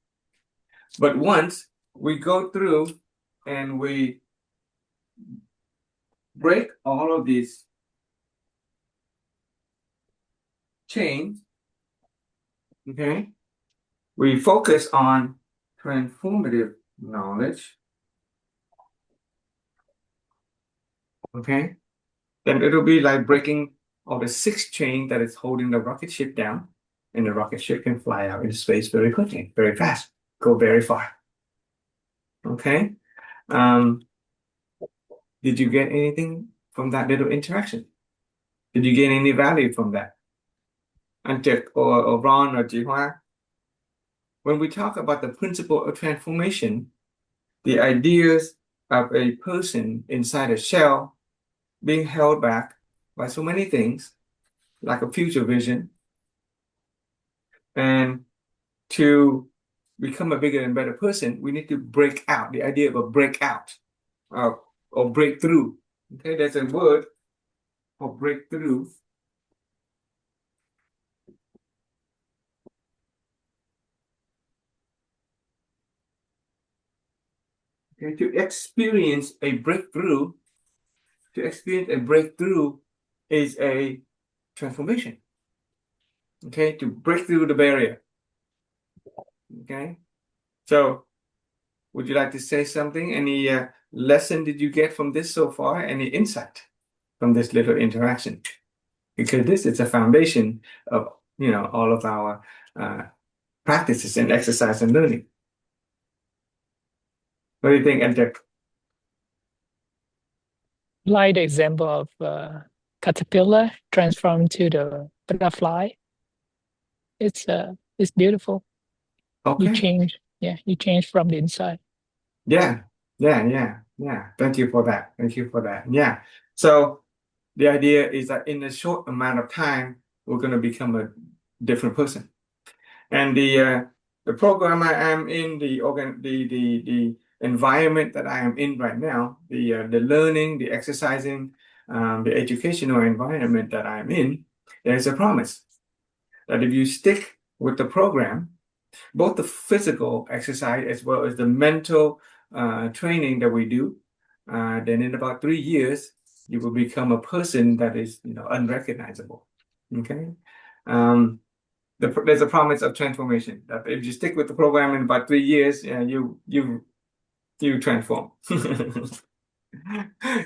But once we go through and we break all of these chains, okay, we focus on transformative knowledge, okay, then it'll be like breaking of the sixth chain that is holding the rocket ship down, and the rocket ship can fly out into space very quickly, very fast, go very far. Okay. Did you get anything from that little interaction? Did you gain any value from that? Antek or Ron or Jihua? When we talk about the principle of transformation, the ideas of a person inside a shell being held back by so many things, like a future vision, and to become a bigger and better person, we need to break out. The idea of a breakout or breakthrough. Okay, there's a word for breakthrough. Okay, to experience a breakthrough is a transformation. Okay, to break through the barrier. Okay, so would you like to say something? Any lesson did you get from this so far? Any insight from this little interaction? Because this is a foundation of all of our practices and exercise and learning. What do you think, Antek? Like the example of caterpillar transformed to the butterfly. It's beautiful. You Okay. change, you change from the inside. Yeah. Thank you for that. Yeah. So the idea is that in a short amount of time, we're going to become a different person. And the program I am in, the environment that I am in right now, the learning, the exercising, the educational environment that I'm in, there's a promise that if you stick with the program, both the physical exercise as well as the mental training that we do, then in about 3 years, you will become a person that is unrecognizable. Okay. There's a promise of transformation that if you stick with the program in about 3 years, you transform.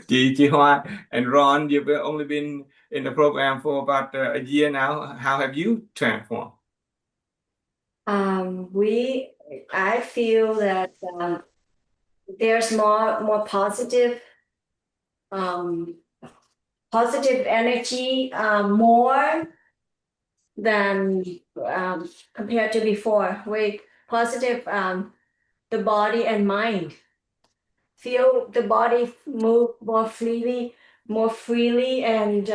Ji Hoa and Ron, you've only been in the program for about a year now. How have you transformed? I feel that there's more positive energy, more than compared to before. With positive, the body and mind. Feel the body move more freely, and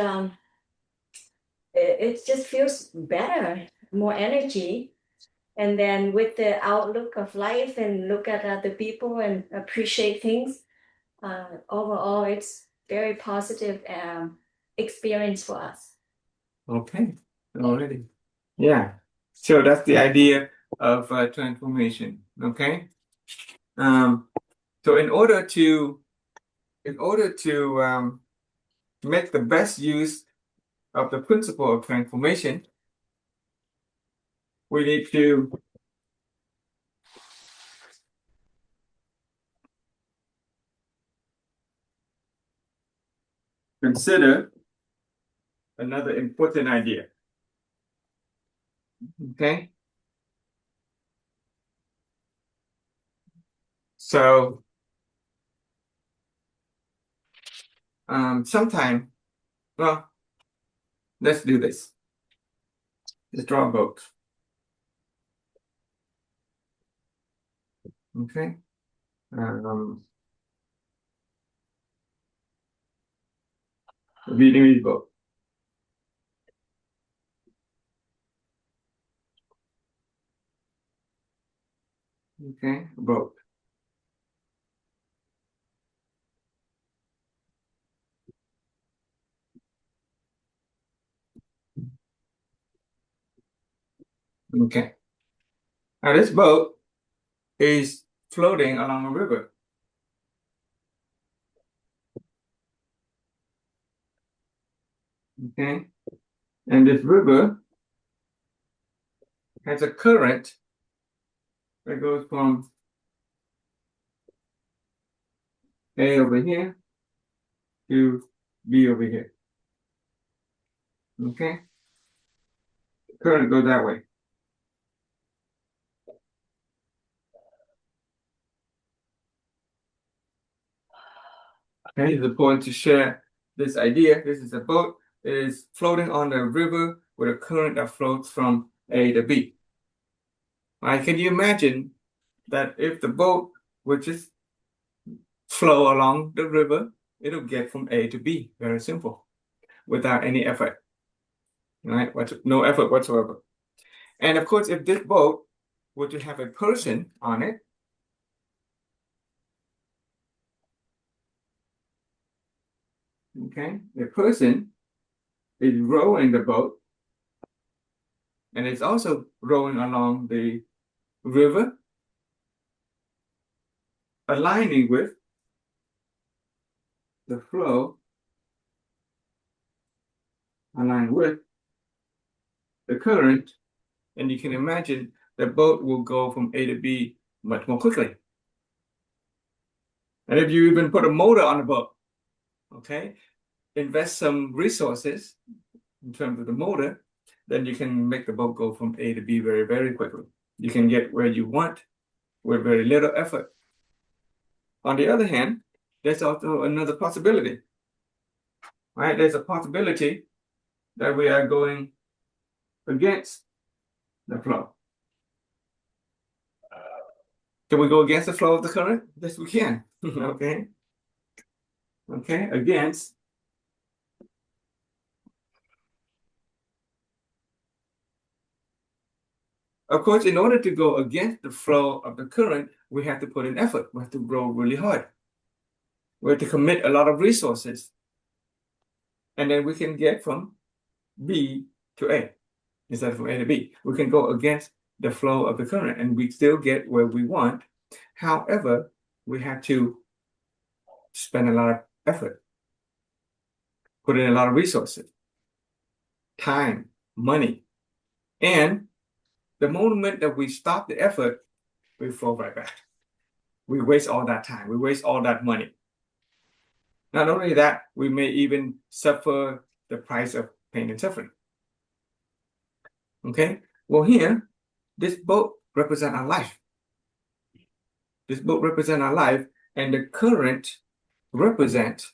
it just feels better, more energy. And then with the outlook of life and look at other people and appreciate things, overall, it's very positive experience for us. Okay, already. Yeah. So that's the idea of transformation. Okay. So in order to make the best use of the principle of transformation, we need to consider another important idea. Okay. So sometime, well, let's do this. Let's draw a boat. Okay. Vietnamese boat. Okay, boat. Okay. Now this boat is floating along a river. Okay. And this river has a current that goes from A over here to B over here. Okay? Current goes that way. Okay, it's important to share this idea. This is a boat that is floating on the river with a current that floats from A to B. All right, can you imagine that if the boat would just flow along the river, it'll get from A to B. Very simple, without any effort. Right? No effort whatsoever. And of course, if this boat were to have a person on it, okay, the person is rowing the boat and it's also rowing along the river, aligning with the flow, aligned with the current, and you can imagine the boat will go from A to B much more quickly. And if you even put a motor on the boat, okay, invest some resources in terms of the motor, then you can make the boat go from A to B very, very quickly. You can get where you want with very little effort. On the other hand, there's also another possibility, right? There's a possibility that we are going against the flow. Can we go against the flow of the current? Yes, we can. Okay. Okay, against. Of course, in order to go against the flow of the current, we have to put in effort. We have to row really hard. We have to commit a lot of resources. And then we can get from B to A instead of from A to B. We can go against the flow of the current and we still get where we want. However, we have to spend a lot of effort, put in a lot of resources, time, money. And the moment that we stop the effort, we fall right back. We waste all that time. We waste all that money. Not only that, we may even suffer the price of pain and suffering. Okay? Well, here, this boat represents our life. This boat represents our life, and the current represents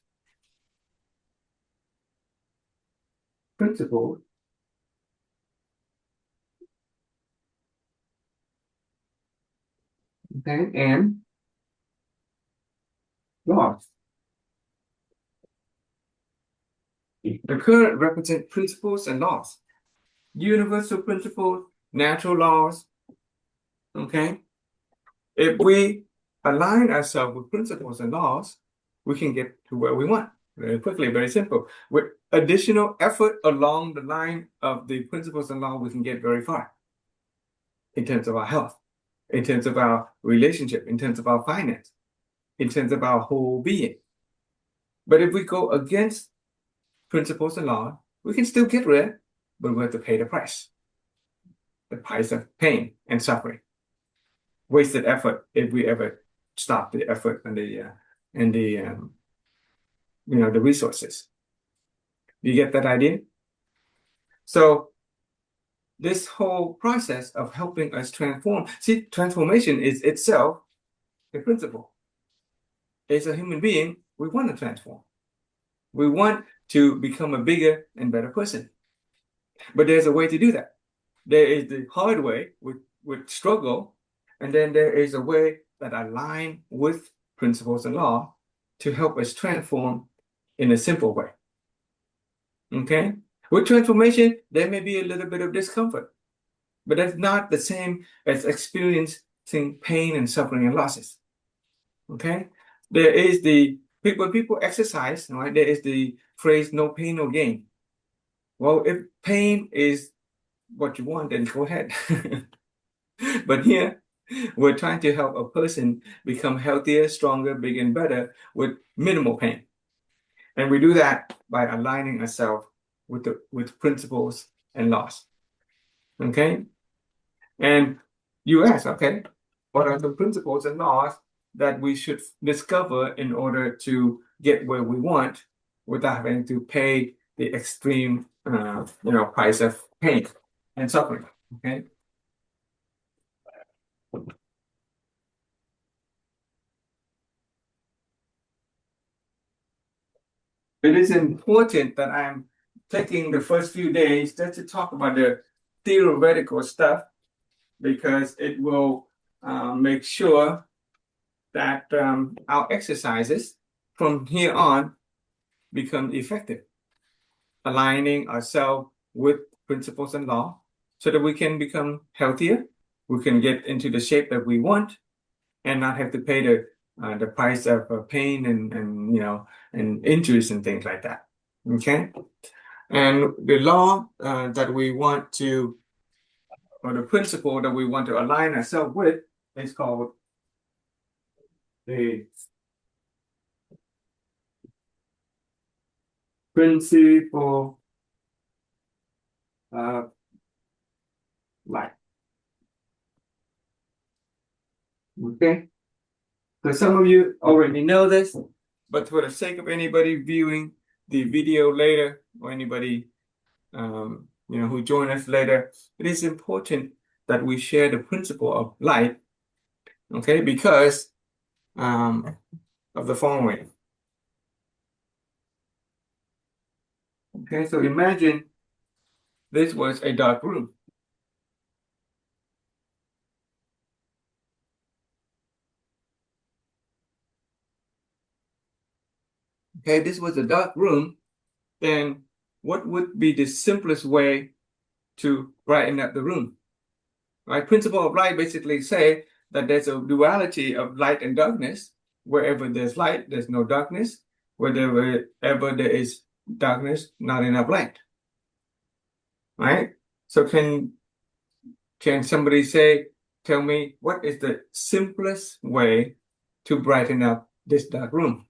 principles okay, and laws. The current represents principles and laws, universal principles, natural laws. Okay? If we align ourselves with principles and laws, we can get to where we want very quickly, very simple. With additional effort along the line of the principles and laws, we can get very far in terms of our health, in terms of our relationship, in terms of our finance, in terms of our whole being. But if we go against principles and law, we can still get rid, but we have to pay the price of pain and suffering, wasted effort if we ever stop the effort and the resources. You get that idea? So this whole process of helping us transform, see, transformation is itself a principle. As a human being, we want to transform. We want to become a bigger and better person. But there's a way to do that. There is the hard way with struggle, and then there is a way that align with principles and law to help us transform in a simple way. Okay? With transformation, there may be a little bit of discomfort, but that's not the same as experiencing pain and suffering and losses. Okay? There is when people exercise, right, there is the phrase no pain, no gain. Well, if pain is what you want, then go ahead. But here, we're trying to help a person become healthier, stronger, bigger, and better with minimal pain. And we do that by aligning ourselves with principles and laws. Okay? And you ask, okay, what are the principles and laws that we should discover in order to get where we want without having to pay the extreme, price of pain and suffering. Okay. It is important that I'm taking the first few days just to talk about the theoretical stuff because it will make sure that our exercises from here on become effective, aligning ourselves with principles and law so that we can become healthier, we can get into the shape that we want and not have to pay the price of pain and injuries and things like that. Okay. And the law that we want to, or the principle that we want to align ourselves with is called the principle of life. Okay. So some of you already know this, but for the sake of anybody viewing the video later or anybody who join us later, it is important that we share the principle of light, okay, because of the following. Okay, so imagine this was a dark room. Okay, this was a dark room, then what would be the simplest way to brighten up the room? Right? Principle of light basically say that there's a duality of light and darkness. Wherever there's light, there's no darkness. Wherever there is darkness, not enough light. Right? So can somebody tell me what is the simplest way to brighten up this dark room?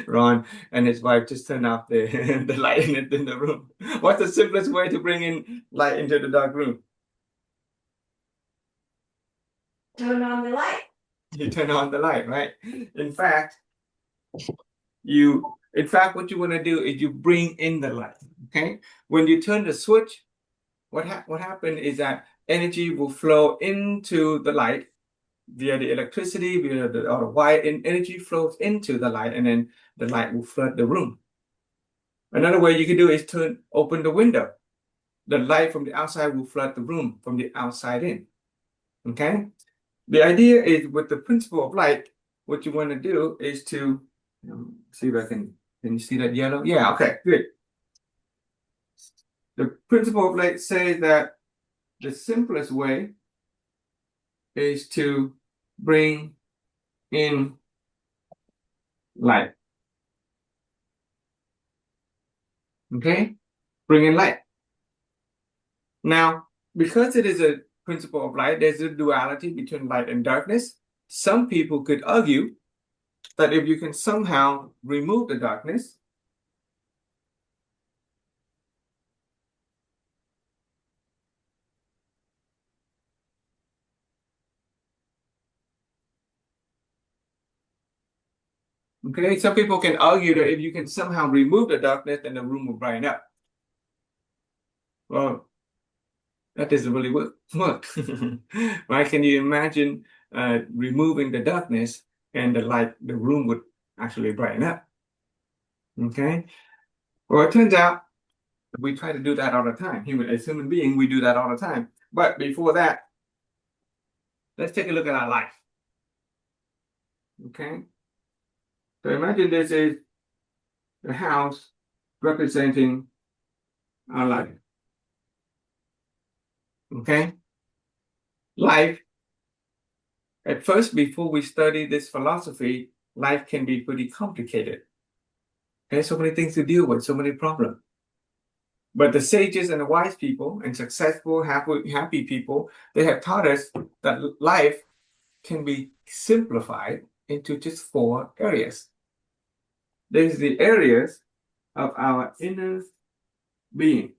Ron and his wife just turned off the the light in the room. What's the simplest way to bring in light into the dark room? Turn on the light. You turn on the light, right? In fact, what you want to do is you bring in the light. Okay, when you turn the switch, what happened is that energy will flow into the light via the electricity, via the wire, and energy flows into the light, and then the light will flood the room. Another way you can do is open the window. The light from the outside will flood the room from the outside in. Okay? The idea is with the principle of light, what you want to do is to see if I can you see that yellow? Yeah, okay, good. The principle of light says that the simplest way is to bring in light. Okay? Bring in light. Now, because it is a principle of light, there's a duality between light and darkness. Some people could argue that if you can somehow remove the darkness, okay, some people can argue that if you can somehow remove the darkness, then the room will brighten up. Well, that doesn't really work. Right? Can you imagine removing the darkness and the room would actually brighten up? Okay. Well, it turns out we try to do that all the time. As human beings, we do that all the time. But before that, let's take a look at our life. Okay. So imagine this is a house representing our life. Okay. Life, at first, before we study this philosophy, life can be pretty complicated. There's so many things to deal with, so many problems. But the sages and the wise people and successful, happy people, they have taught us that life can be simplified into just 4 areas. There's the areas of our inner being.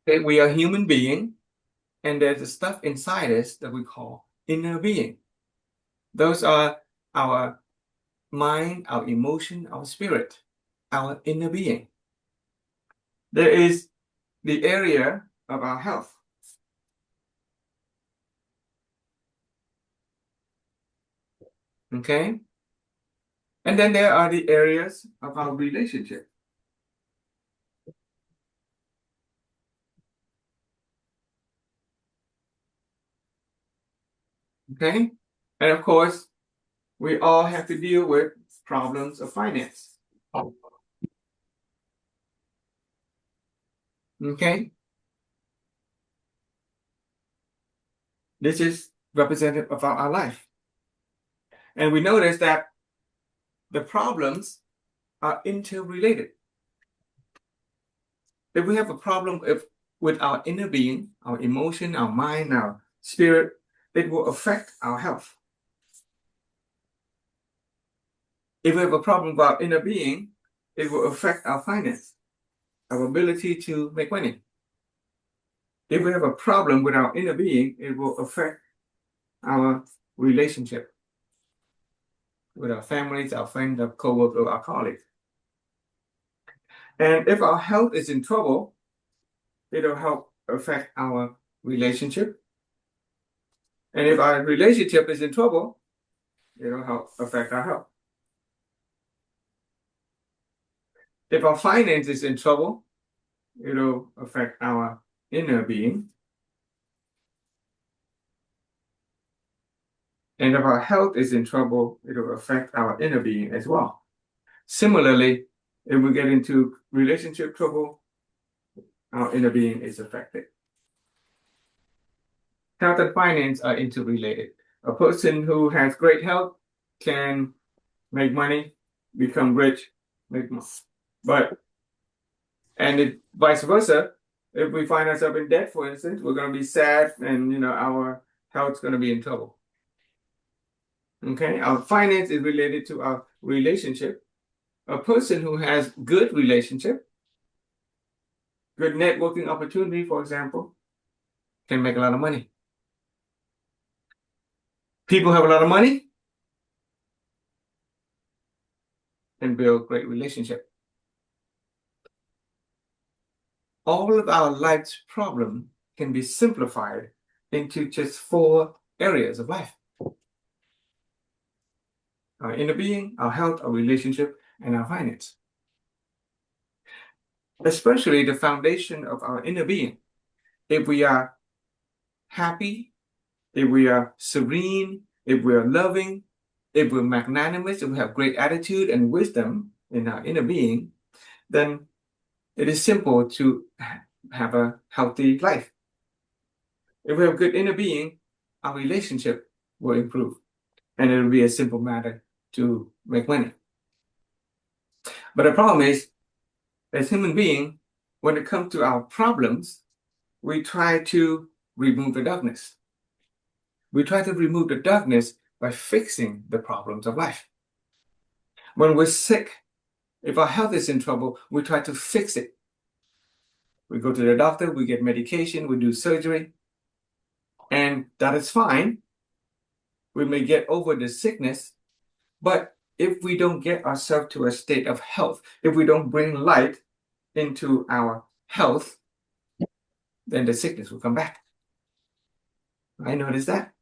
Okay, we are human being, and there's the stuff inside us that we call inner being. Those are our mind, our emotion, our spirit, our inner being. There is the area of our health. Okay? And then there are the areas of our relationship. Okay? And of course, we all have to deal with problems of finance. Okay? This is representative of our life. And we notice that the problems are interrelated. If we have a problem with our inner being, our emotion, our mind, our spirit, it will affect our health. If we have a problem with our inner being, it will affect our finance, our ability to make money. If we have a problem with our inner being, it will affect our relationship with our families, our friends, our co-workers, our colleagues. And if our health is in trouble, it'll help affect our relationship. And if our relationship is in trouble, it'll help affect our health. If our finance is in trouble, it'll affect our inner being. And if our health is in trouble, it'll affect our inner being as well. Similarly, if we get into relationship trouble, our inner being is affected. Health and finance are interrelated. A person who has great health can make money, become rich, make money. And vice versa, if we find ourselves in debt, for instance, we're going to be sad, and our health's going to be in trouble. Okay, our finance is related to our relationship. A person who has good relationship, good networking opportunity, for example, can make a lot of money. People have a lot of money and build great relationship. All of our life's problems can be simplified into just 4 areas of life: our inner being, our health, our relationship, and our finance. Especially the foundation of our inner being. If we are happy, if we are serene, if we are loving, if we're magnanimous, if we have great attitude and wisdom in our inner being, then it is simple to have a healthy life. If we have good inner being, our relationship will improve, and it will be a simple matter to make money. But the problem is, as human beings, when it comes to our problems, we try to remove the darkness. We try to remove the darkness by fixing the problems of life. When we're sick, if our health is in trouble, we try to fix it. We go to the doctor, we get medication, we do surgery, and that is fine. We may get over the sickness, but if we don't get ourselves to a state of health, if we don't bring light into our health, then the sickness will come back. I notice that.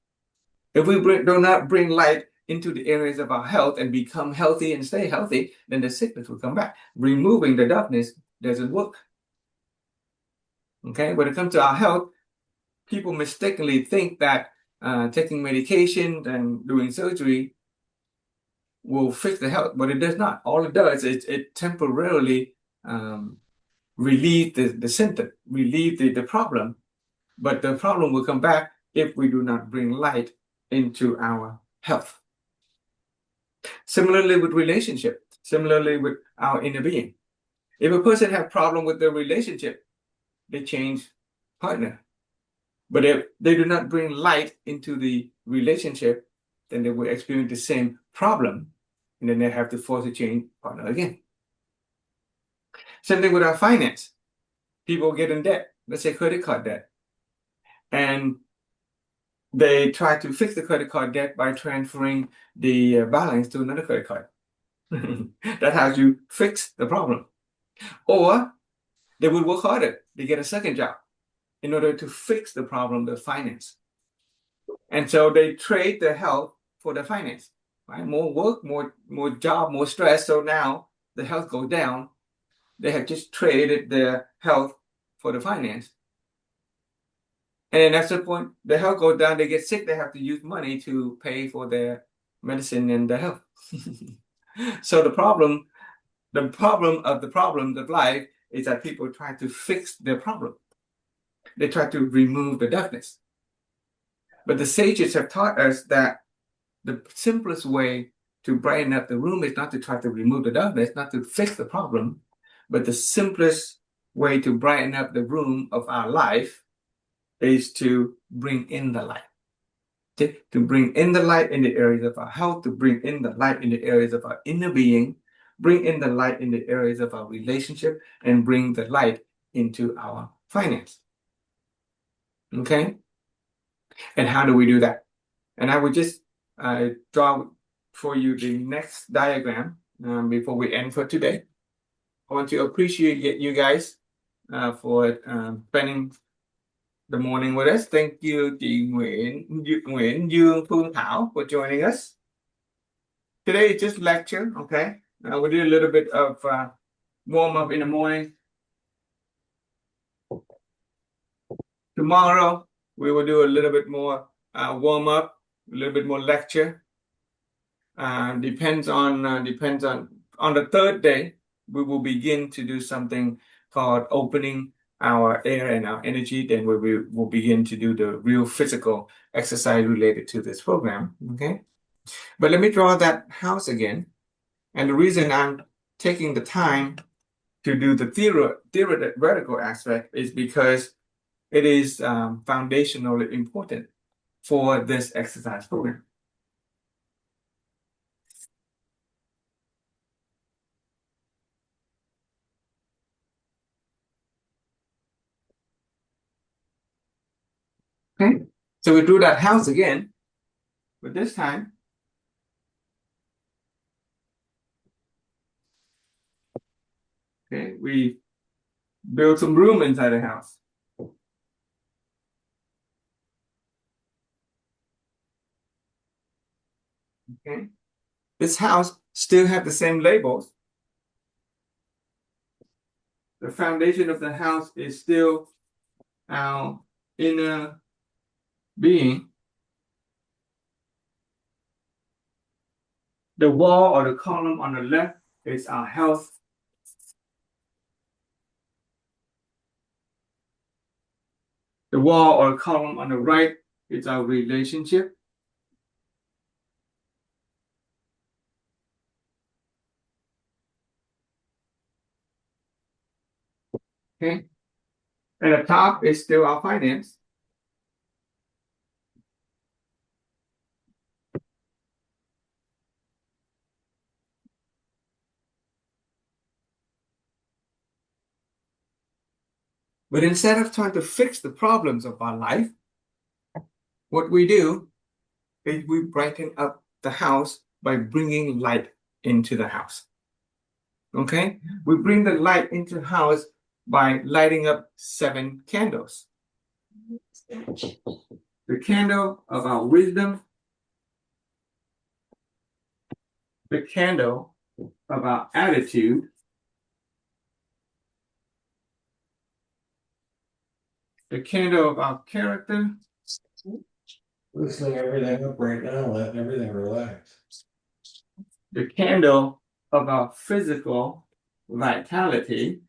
If we do not bring light into the areas of our health and become healthy and stay healthy, then the sickness will come back. Removing the darkness doesn't work. Okay, when it comes to our health, people mistakenly think that taking medication and doing surgery will fix the health, but it does not. All it does is it temporarily relieve the symptom, relieve the problem, but the problem will come back if we do not bring light into our health. Similarly with relationship, similarly with our inner being. If a person has a problem with their relationship, they change partner. But if they do not bring light into the relationship, then they will experience the same problem, and then they have to force a change partner again. Same thing with our finance. People get in debt. let's say credit card debt, and they try to fix the credit card debt by transferring the balance to another credit card. That's how you fix the problem. Or they would work harder. They get a second job in order to fix the problem of finance. And so they trade their health for the finance, right? More work, more job, more stress. So now the health goes down. They have just traded their health for the finance. And then at some point, the health goes down, they get sick, they have to use money to pay for their medicine and their health. So the problem of life is that people try to fix their problem. They try to remove the darkness. But the sages have taught us that the simplest way to brighten up the room is not to try to remove the darkness, not to fix the problem, but the simplest way to brighten up the room of our life is to bring in the light. To bring in the light in the areas of our health, to bring in the light in the areas of our inner being, bring in the light in the areas of our relationship, and bring the light into our finance. Okay? And how do we do that? And I would just draw for you the next diagram before we end for today. I want to appreciate you guys for spending the morning with us. Thank you, chị Nguyễn Dương Phương Thảo, for joining us. Today is just lecture, okay? We did a little bit of warm up in the morning. Tomorrow we will do a little bit more warm up, a little bit more lecture. Depends on the third day, we will begin to do something called opening our air and our energy. Then we will begin to do the real physical exercise related to this program. Okay, but let me draw that house again. And the reason I'm taking the time to do the theoretical aspect is because it is foundationally important for this exercise program. Okay, so we drew that house again, but this time we build some room inside the house. Okay, this house still have the same labels. The foundation of the house is still our inner being. The wall or the column on the left is our health. The wall or column on the right is our relationship. Okay, and the top is still our finance. But instead of trying to fix the problems of our life, what we do is we brighten up the house by bringing light into the house. Okay, we bring the light into the house by lighting up 7 candles. The candle of our wisdom, the candle of our attitude, the candle of our character, Loosening everything up right now, letting everything relax. the candle of our physical vitality,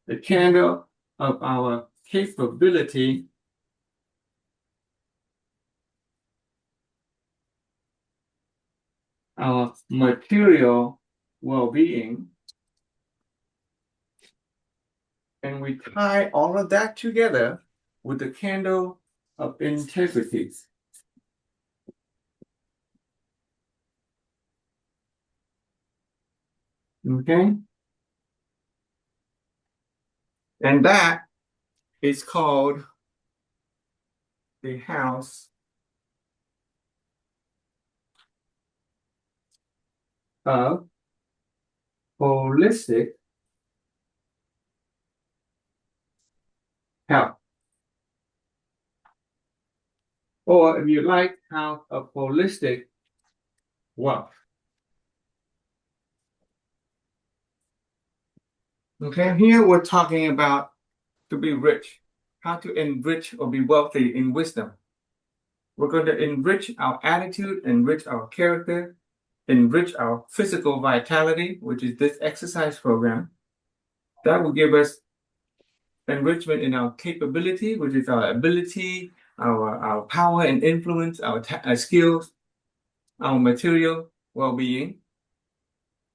the candle of our capability, our material well-being, and we tie all of that together with the candle of integrity. Okay? And that is called the house of holistic health. Or if you like, house of holistic wealth. Okay, here we're talking about to be rich, how to enrich or be wealthy in wisdom. We're going to enrich our attitude, enrich our character, enrich our physical vitality, which is this exercise program. That will give us enrichment in our capability, which is our ability, our power and influence, our skills, our material well-being.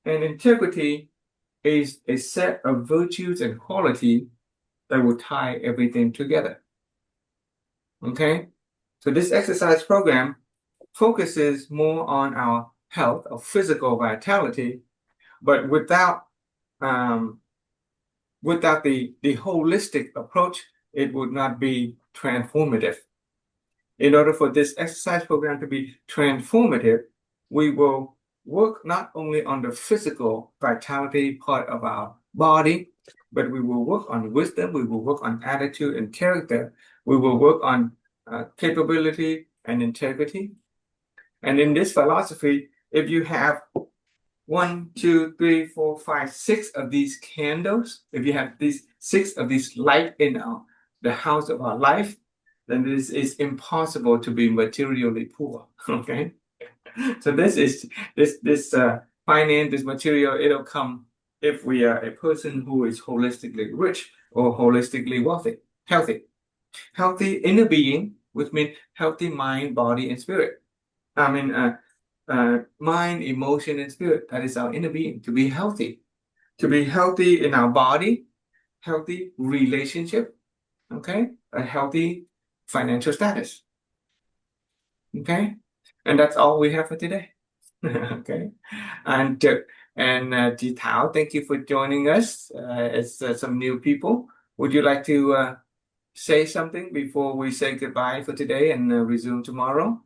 And integrity is a set of virtues and quality that will tie everything together. Okay? So this exercise program focuses more on our health, or physical vitality, but without the holistic approach, it would not be transformative. In order for this exercise program to be transformative, we will work not only on the physical vitality part of our body, but we will work on wisdom, we will work on attitude and character, we will work on capability and integrity. And in this philosophy, if you have 1, 2, 3, 4, 5, 6 of these candles, if you have these 6 of these light in the house of our life, then it is impossible to be materially poor. Okay, so this finance, this material, it'll come if we are a person who is holistically rich or holistically wealthy, healthy inner being, which means healthy mind, body, and spirit. I mean, mind, emotion, and spirit. That is our inner being. To be healthy in our body, healthy relationship. Okay, a healthy financial status. Okay, and that's all we have for today. Okay, and Ji Thảo, thank you for joining us. It's some new people. Would you like to say something before we say goodbye for today and resume tomorrow?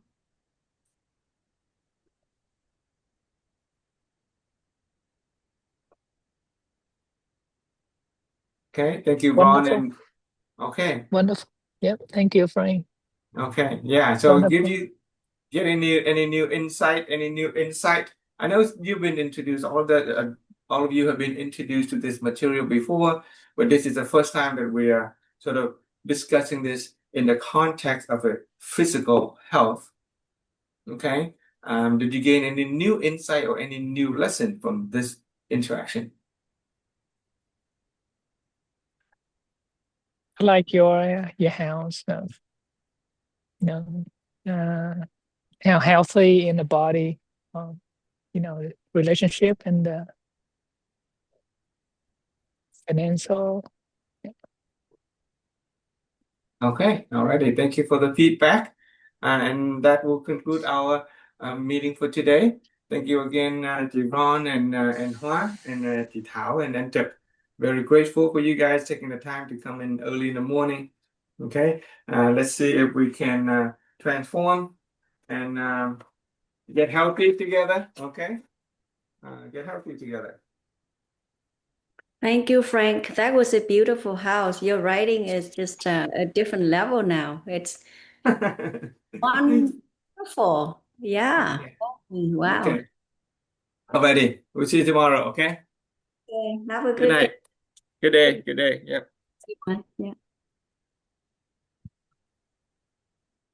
Okay, thank you, Ron. Wonderful. And okay, Wonderful. Yep. Thank you, Frank. okay, yeah. So Wonderful. get any new insight. I know you've been introduced. All of you have been introduced to this material before, but this is the first time that we are sort of discussing this in the context of a physical health. Okay. Did you gain any new insight or any new lesson from this interaction? I like your house. You know, how healthy in the body. Relationship and the financial. Okay, alrighty. Thank you for the feedback. And that will conclude our meeting for today. Thank you again, Ron and Hoa and Chị Thảo and Tip. Very grateful for you guys taking the time to come in early in the morning. Okay, let's see if we can transform and get healthy together. Okay, get healthy together. Thank you, Frank. That was a beautiful house. Your writing is just a different level now. It's wonderful. Yeah. Okay. Wow. Okay. Alrighty. We'll see you tomorrow. Okay. Okay. Have a Good good day. night. Good day. Good day. Yep. Yeah.